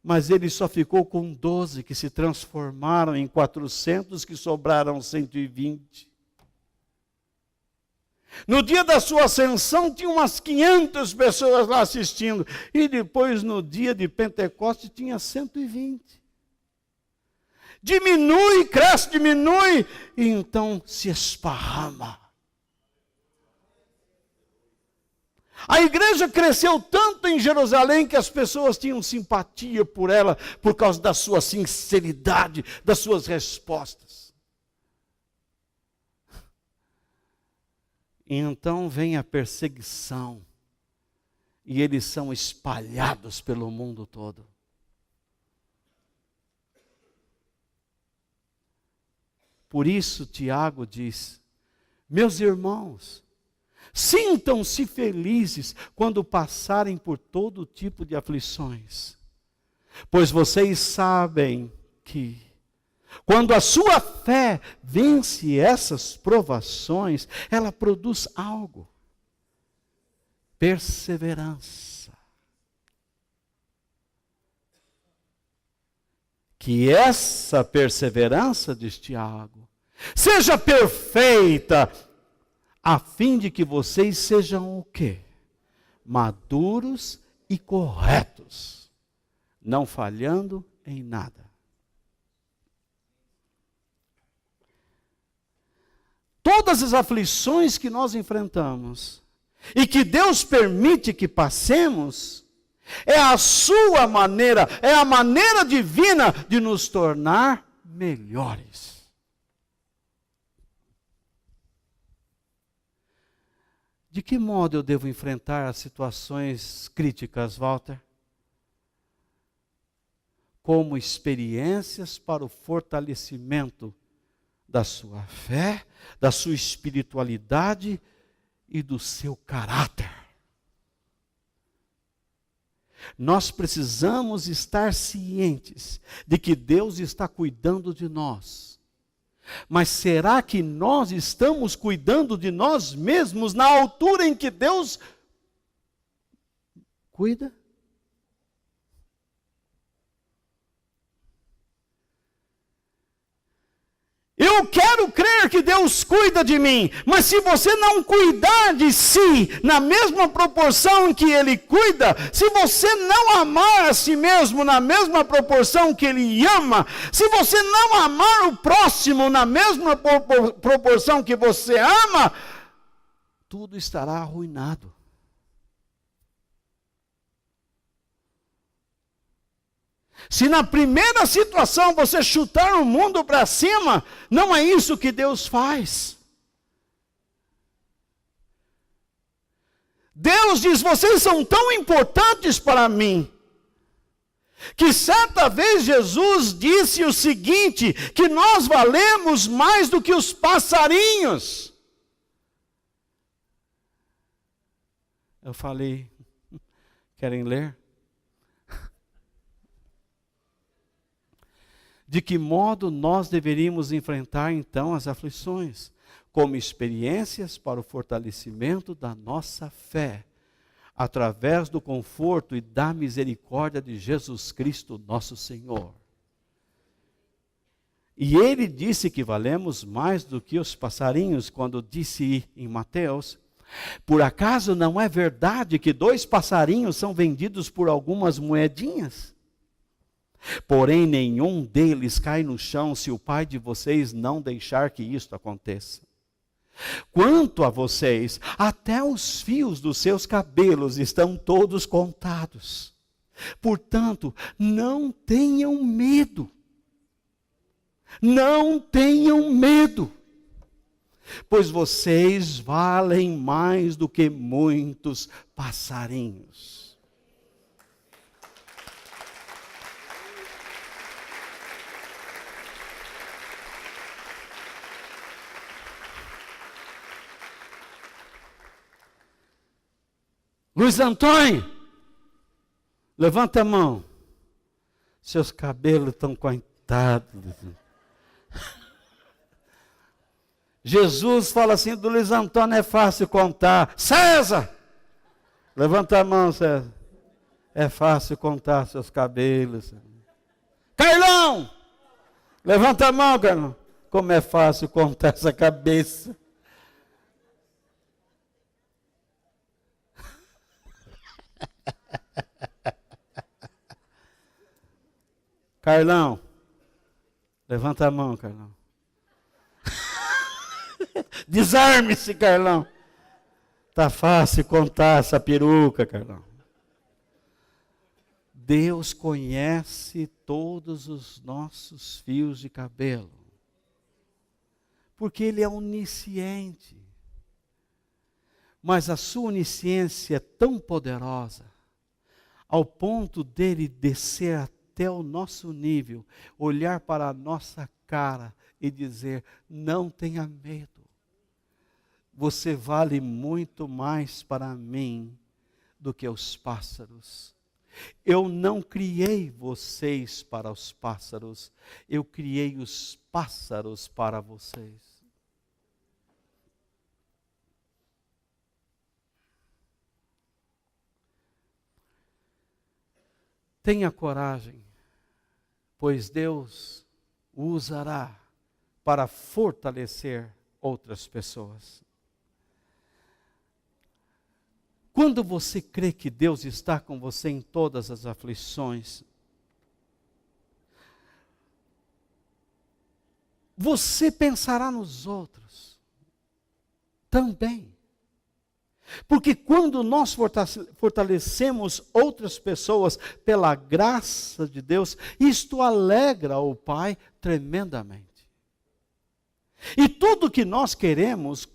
Speaker 1: Mas ele só ficou com 12 que se transformaram em 400, que sobraram 120. No dia da sua ascensão, tinha umas 500 pessoas lá assistindo. E depois, no dia de Pentecostes, tinha 120. Diminui, cresce, diminui, e então se esparrama. A igreja cresceu tanto em Jerusalém que as pessoas tinham simpatia por ela, por causa da sua sinceridade, das suas respostas. E então vem a perseguição, e eles são espalhados pelo mundo todo. Por isso, Tiago diz: meus irmãos, sintam-se felizes quando passarem por todo tipo de aflições, pois vocês sabem que, quando a sua fé vence essas provações, ela produz algo: perseverança. Que essa perseverança, diz Tiago, seja perfeita, a fim de que vocês sejam o quê? Maduros e corretos, não falhando em nada. Todas as aflições que nós enfrentamos e que Deus permite que passemos, é a sua maneira, é a maneira divina de nos tornar melhores. De que modo eu devo enfrentar as situações críticas, Walter? Como experiências para o fortalecimento da sua fé, da sua espiritualidade e do seu caráter. Nós precisamos estar cientes de que Deus está cuidando de nós. Mas será que nós estamos cuidando de nós mesmos na altura em que Deus cuida? Eu quero crer que Deus cuida de mim, mas se você não cuidar de si na mesma proporção que Ele cuida, se você não amar a si mesmo na mesma proporção que Ele ama, se você não amar o próximo na mesma proporção que você ama, tudo estará arruinado. Se na primeira situação você chutar o mundo para cima, não é isso que Deus faz. Deus diz: vocês são tão importantes para mim, que certa vez Jesus disse o seguinte, que nós valemos mais do que os passarinhos. Eu falei: querem ler? De que modo nós deveríamos enfrentar então as aflições? Como experiências para o fortalecimento da nossa fé, através do conforto e da misericórdia de Jesus Cristo, nosso Senhor. E ele disse que valemos mais do que os passarinhos, quando disse em Mateus: por acaso não é verdade que 2 passarinhos são vendidos por algumas moedinhas? Porém, nenhum deles cai no chão se o Pai de vocês não deixar que isto aconteça. Quanto a vocês, até os fios dos seus cabelos estão todos contados. Portanto, não tenham medo. Não tenham medo, pois vocês valem mais do que muitos passarinhos. Luiz Antônio, levanta a mão. Seus cabelos estão coitados. Jesus fala assim do Luiz Antônio, é fácil contar. César, levanta a mão, César. É fácil contar seus cabelos. Carlão, levanta a mão, Carlão. Como é fácil contar essa cabeça. Carlão, levanta a mão, Carlão. Desarme-se, Carlão. Tá fácil contar essa peruca, Carlão. Deus conhece todos os nossos fios de cabelo. Porque Ele é onisciente. Mas a sua onisciência é tão poderosa, ao ponto dele descer até o nosso nível, olhar para a nossa cara e dizer: não tenha medo. Você vale muito mais para mim do que os pássaros. Eu não criei vocês para os pássaros, eu criei os pássaros para vocês. Tenha coragem, pois Deus o usará para fortalecer outras pessoas. Quando você crê que Deus está com você em todas as aflições, você pensará nos outros também. Porque quando nós fortalecemos outras pessoas pela graça de Deus, isto alegra o Pai tremendamente. E tudo que nós queremos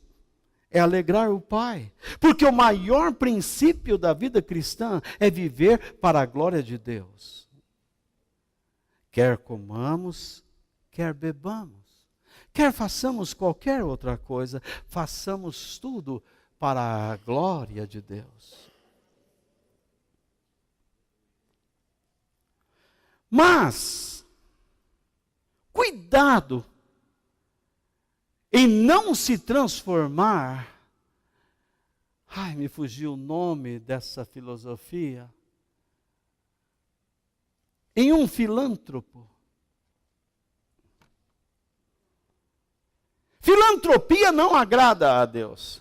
Speaker 1: é alegrar o Pai. Porque o maior princípio da vida cristã é viver para a glória de Deus. Quer comamos, quer bebamos, quer façamos qualquer outra coisa, façamos tudo para a glória de Deus. Mas, cuidado em não se transformar, me fugiu o nome dessa filosofia, em um filântropo. Filantropia não agrada a Deus.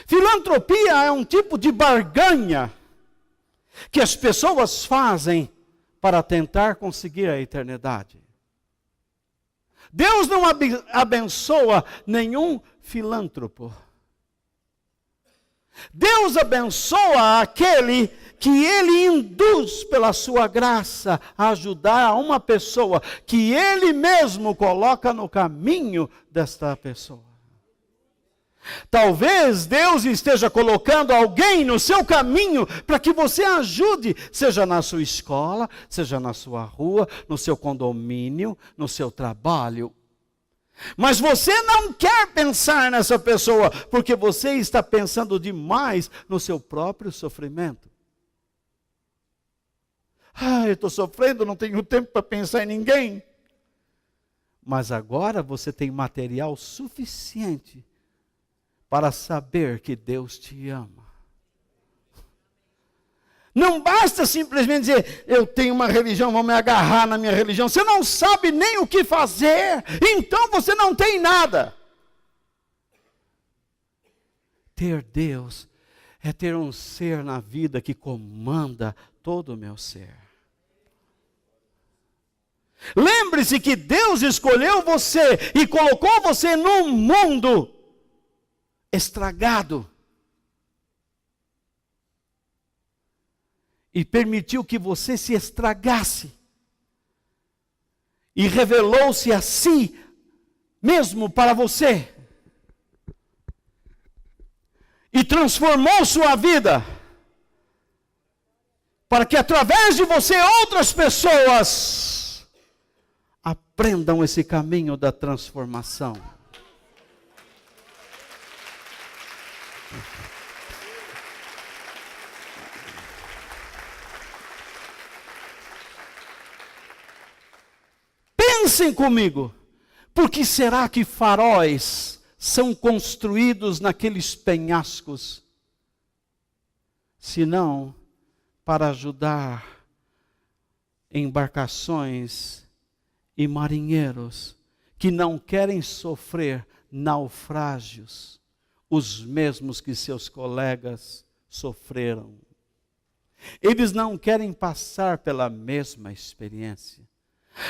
Speaker 1: Filantropia é um tipo de barganha que as pessoas fazem para tentar conseguir a eternidade. Deus não abençoa nenhum filântropo. Deus abençoa aquele que Ele induz pela sua graça a ajudar a uma pessoa que Ele mesmo coloca no caminho desta pessoa. Talvez Deus esteja colocando alguém no seu caminho para que você ajude, seja na sua escola, seja na sua rua, no seu condomínio, no seu trabalho. Mas você não quer pensar nessa pessoa, porque você está pensando demais no seu próprio sofrimento. Eu estou sofrendo, não tenho tempo para pensar em ninguém. Mas agora você tem material suficiente para saber que Deus te ama. Não basta simplesmente dizer: eu tenho uma religião, vou me agarrar na minha religião. Você não sabe nem o que fazer, então você não tem nada. Ter Deus é ter um ser na vida que comanda todo o meu ser. Lembre-se que Deus escolheu você e colocou você num mundo estragado. E permitiu que você se estragasse. E revelou-se a si mesmo para você. E transformou sua vida. Para que através de você outras pessoas aprendam esse caminho da transformação. Pensem comigo, por que será que faróis são construídos naqueles penhascos? Se não para ajudar embarcações e marinheiros que não querem sofrer naufrágios, os mesmos que seus colegas sofreram. Eles não querem passar pela mesma experiência.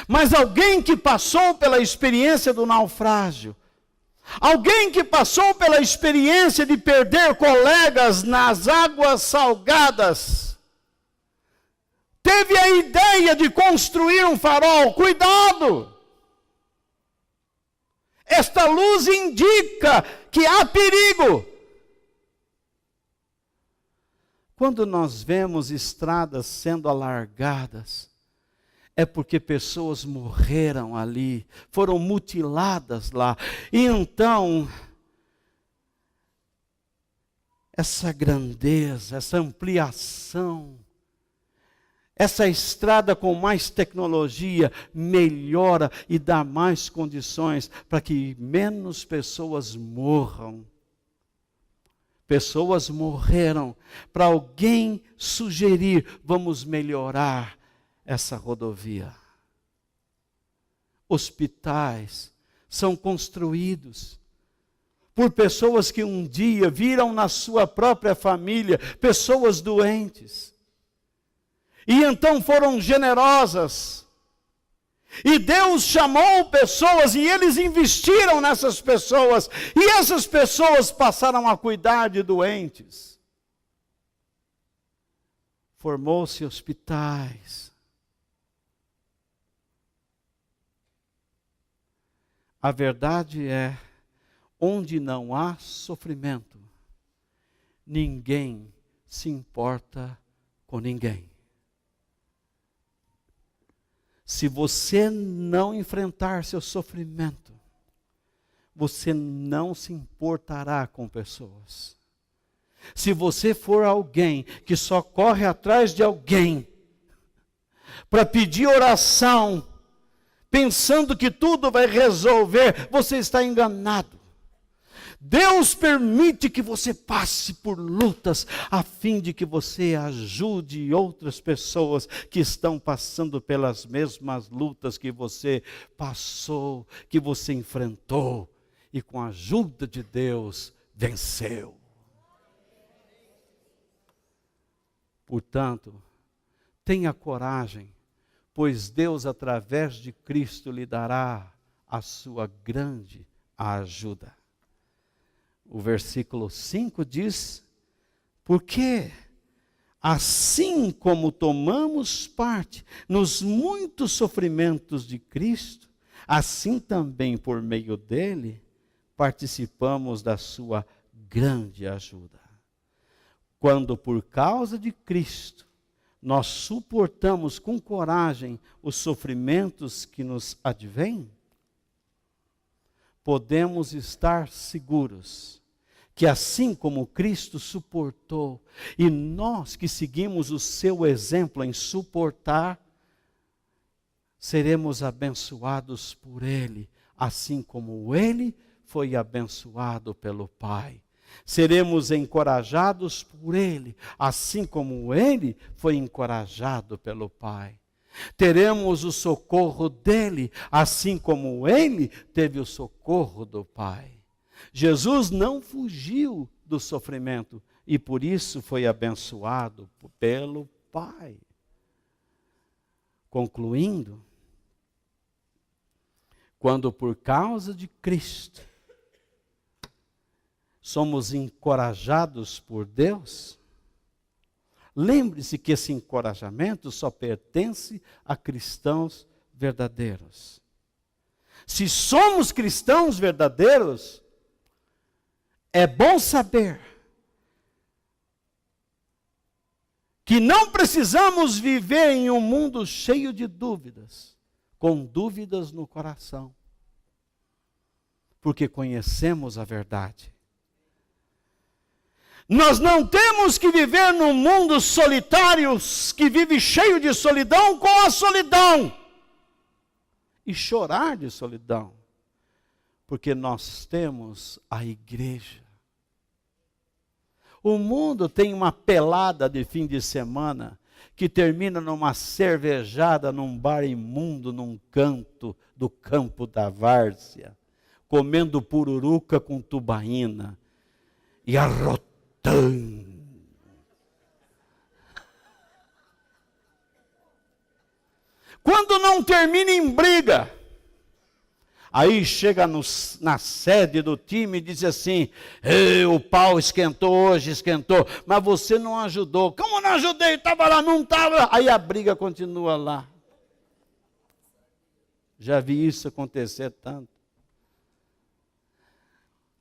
Speaker 1: Mas alguém que passou pela experiência do naufrágio, alguém que passou pela experiência de perder colegas nas águas salgadas, teve a ideia de construir um farol. Cuidado! Esta luz indica que há perigo. Quando nós vemos estradas sendo alargadas, é porque pessoas morreram ali, foram mutiladas lá. E então, essa grandeza, essa ampliação, essa estrada com mais tecnologia melhora e dá mais condições para que menos pessoas morram. Pessoas morreram para alguém sugerir, vamos melhorar essa rodovia. Hospitais são construídos por pessoas que um dia viram na sua própria família pessoas doentes. E então foram generosas. E Deus chamou pessoas e eles investiram nessas pessoas. E essas pessoas passaram a cuidar de doentes. Formou-se hospitais. A verdade é, onde não há sofrimento, ninguém se importa com ninguém. Se você não enfrentar seu sofrimento, você não se importará com pessoas. Se você for alguém que só corre atrás de alguém para pedir oração, pensando que tudo vai resolver, você está enganado. Deus permite que você passe por lutas, a fim de que você ajude outras pessoas que estão passando pelas mesmas lutas que você passou, que você enfrentou, e com a ajuda de Deus, venceu. Portanto, tenha coragem, pois Deus, através de Cristo, lhe dará a sua grande ajuda. O versículo 5 diz, porque assim como tomamos parte nos muitos sofrimentos de Cristo, assim também por meio dele, participamos da sua grande ajuda. Quando por causa de Cristo, nós suportamos com coragem os sofrimentos que nos advêm, podemos estar seguros que assim como Cristo suportou, e nós que seguimos o seu exemplo em suportar, seremos abençoados por Ele, assim como Ele foi abençoado pelo Pai. Seremos encorajados por Ele, assim como Ele foi encorajado pelo Pai. Teremos o socorro dEle, assim como Ele teve o socorro do Pai. Jesus não fugiu do sofrimento e por isso foi abençoado pelo Pai. Concluindo, quando por causa de Cristo somos encorajados por Deus, lembre-se que esse encorajamento só pertence a cristãos verdadeiros. Se somos cristãos verdadeiros, é bom saber que não precisamos viver em um mundo cheio de dúvidas, com dúvidas no coração, porque conhecemos a verdade. Nós não temos que viver num mundo solitário, que vive cheio de solidão, com a solidão. e chorar de solidão, porque nós temos a igreja. O mundo tem uma pelada de fim de semana que termina numa cervejada, num bar imundo, num canto do campo da várzea, comendo pururuca com tubaína e arrotando. Quando não termina em briga, aí chega na sede do time e diz assim: o pau esquentou hoje, esquentou, mas você não ajudou. Como não ajudei? Estava lá, não estava. Aí a briga continua lá. Já vi isso acontecer tanto.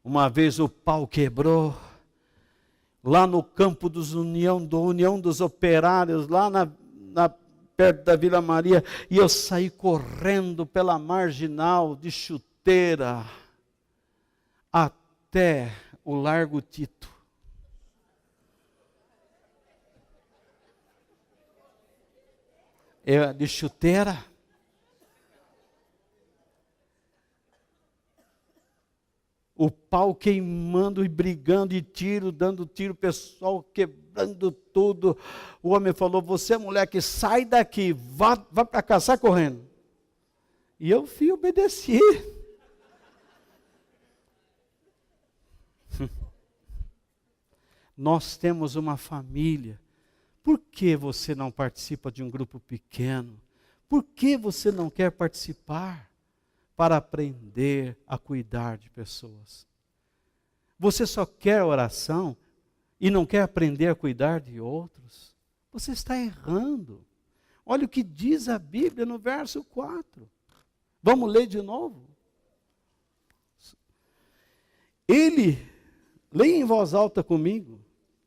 Speaker 1: Uma vez o pau quebrou, lá no campo do União dos Operários, lá perto da Vila Maria, e eu saí correndo pela marginal de chuteira até o Largo Tito. De chuteira. O pau queimando e brigando e tiro, dando tiro, o pessoal quebrando tudo. O homem falou: você, moleque, sai daqui, vá para cá, sai correndo. E eu fui obedecer. Nós temos uma família. Por que você não participa de um grupo pequeno? Por que você não quer participar? Para aprender a cuidar de pessoas. Você só quer oração e não quer aprender a cuidar de outros? Você está errando. Olha o que diz a Bíblia no verso 4. Vamos ler de novo? Ele, leia em voz alta comigo,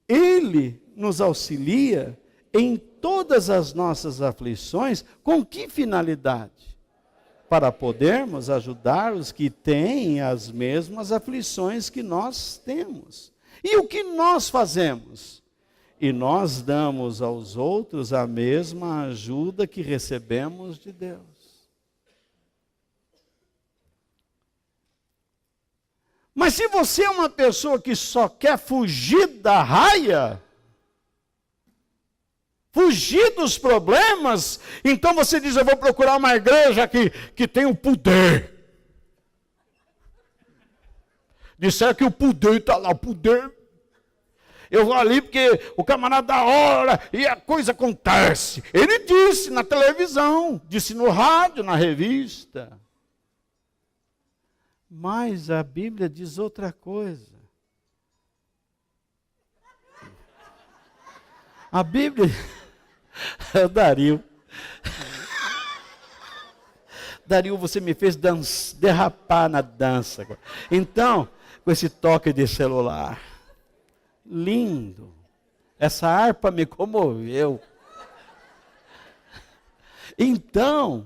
Speaker 1: Ele nos auxilia em todas as nossas aflições. Com que finalidade? Para podermos ajudar os que têm as mesmas aflições que nós temos. E o que nós fazemos? E nós damos aos outros a mesma ajuda que recebemos de Deus. Mas se você é uma pessoa que só quer fugir da raia, fugir dos problemas, então você diz: eu vou procurar uma igreja que tem o poder. Disseram que o poder está lá, o poder. Eu vou ali porque o camarada ora e a coisa acontece. Ele disse na televisão, disse no rádio, na revista. Mas a Bíblia diz outra coisa. A Bíblia... É o Dario. Dario, você me fez derrapar na dança. Então, com esse toque de celular. Lindo. Essa harpa me comoveu. Então,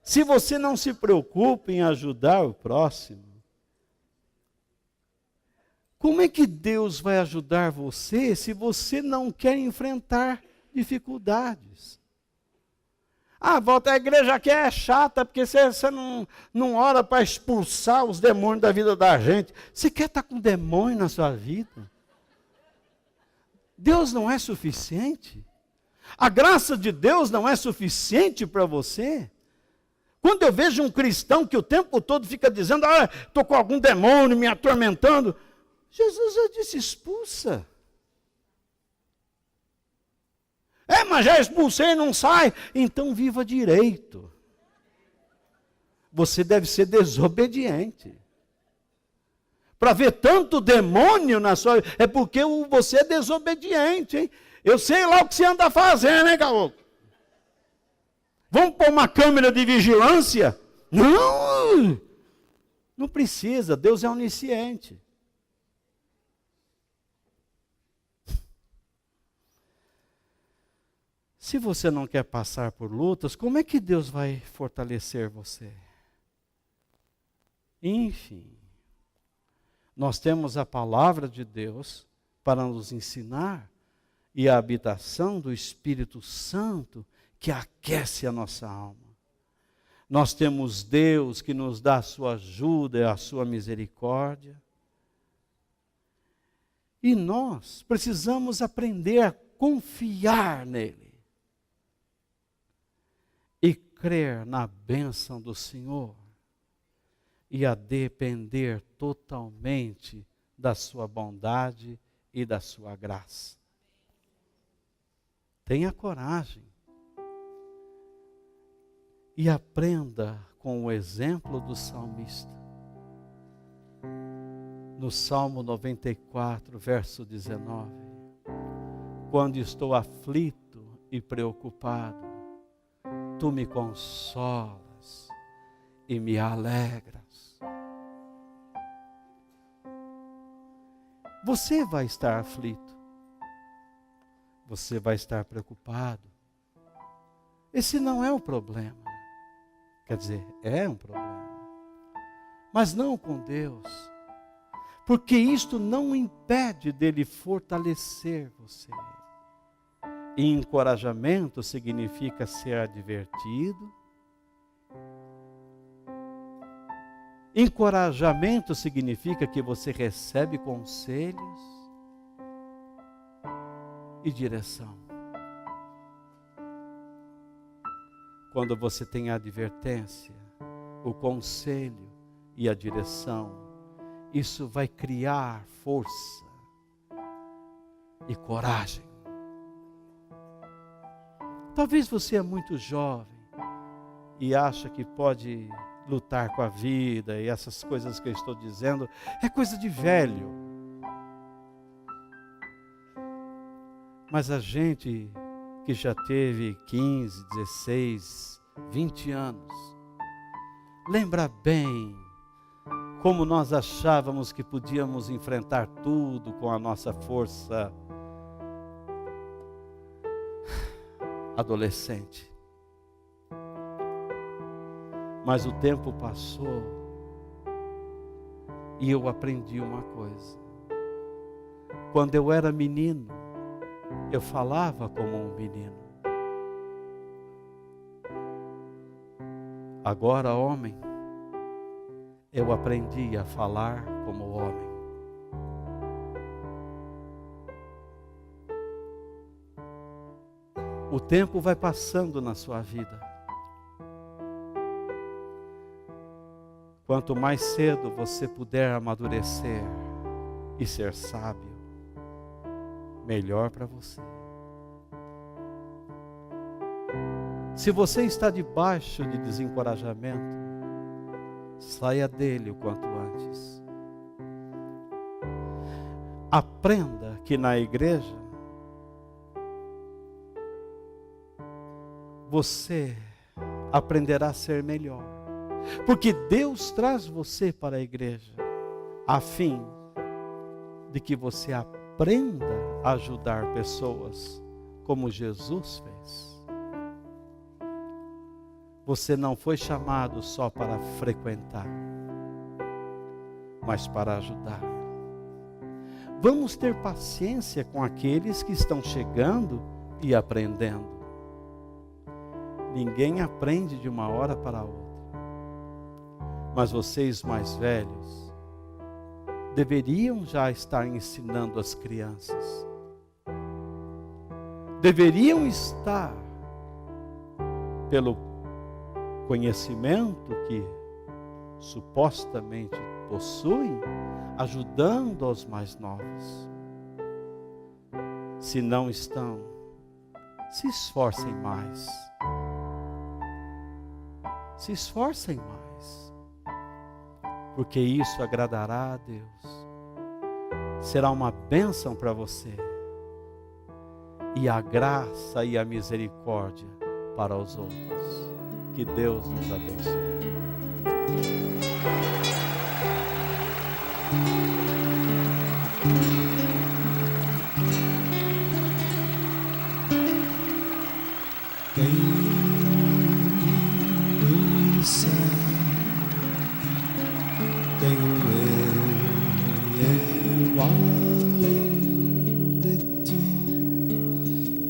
Speaker 1: se você não se preocupa em ajudar o próximo, como é que Deus vai ajudar você se você não quer enfrentar dificuldades? Volta, a igreja aqui é chata, porque você não ora para expulsar os demônios da vida da gente. Você quer estar com demônio na sua vida? Deus não é suficiente? A graça de Deus não é suficiente para você? Quando eu vejo um cristão que o tempo todo fica dizendo: estou com algum demônio me atormentando, Jesus já disse: expulsa. Mas já expulsei e não sai. Então viva direito. Você deve ser desobediente. Para ver tanto demônio na sua vida, é porque você é desobediente, hein? Eu sei lá o que você anda fazendo, hein, caboclo? Vamos pôr uma câmera de vigilância? Não! Não precisa, Deus é onisciente. Se você não quer passar por lutas, como é que Deus vai fortalecer você? Enfim, nós temos a palavra de Deus para nos ensinar e a habitação do Espírito Santo que aquece a nossa alma. Nós temos Deus que nos dá a sua ajuda e a sua misericórdia. E nós precisamos aprender a confiar nele e crer na bênção do Senhor e a depender totalmente da sua bondade e da sua graça. Tenha coragem e aprenda com o exemplo do salmista. No Salmo 94, verso 19, quando estou aflito e preocupado, tu me consolas e me alegras. Você vai estar aflito, você vai estar preocupado. Esse não é o problema. Quer dizer, é um problema, mas não com Deus, porque isto não impede dele fortalecer você. E encorajamento significa ser advertido. Encorajamento significa que você recebe conselhos e direção. Quando você tem a advertência, o conselho e a direção, isso vai criar força e coragem. Talvez você é muito jovem e acha que pode lutar com a vida e essas coisas que eu estou dizendo é coisa de velho. Mas a gente que já teve 15, 16, 20 anos, lembra bem como nós achávamos que podíamos enfrentar tudo com a nossa força adolescente. Mas o tempo passou e eu aprendi uma coisa. Quando eu era menino, eu falava como um menino. Agora, homem, eu aprendi a falar como homem. O tempo vai passando na sua vida. Quanto mais cedo você puder amadurecer e ser sábio, melhor para você. Se você está debaixo de desencorajamento, saia dele o quanto antes. Aprenda que na igreja você aprenderá a ser melhor. Porque Deus traz você para a igreja a fim de que você aprenda a ajudar pessoas como Jesus fez. Você não foi chamado só para frequentar, mas para ajudar. Vamos ter paciência com aqueles que estão chegando e aprendendo. Ninguém aprende de uma hora para outra. Mas vocês mais velhos deveriam já estar ensinando as crianças. Deveriam estar, pelo conhecimento que supostamente possuem, ajudando aos mais novos. Se não estão, se esforcem mais. Se esforcem mais. Porque isso agradará a Deus. Será uma bênção para você. E a graça e a misericórdia para os outros. Que Deus nos abençoe.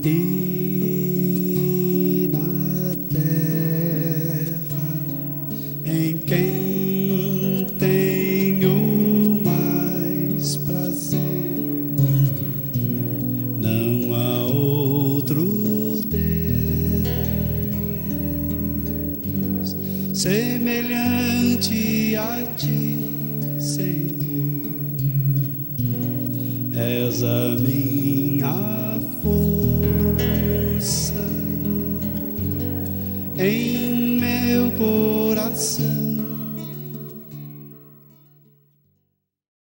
Speaker 2: E na terra semelhante a ti, Senhor. És a minha força em meu coração.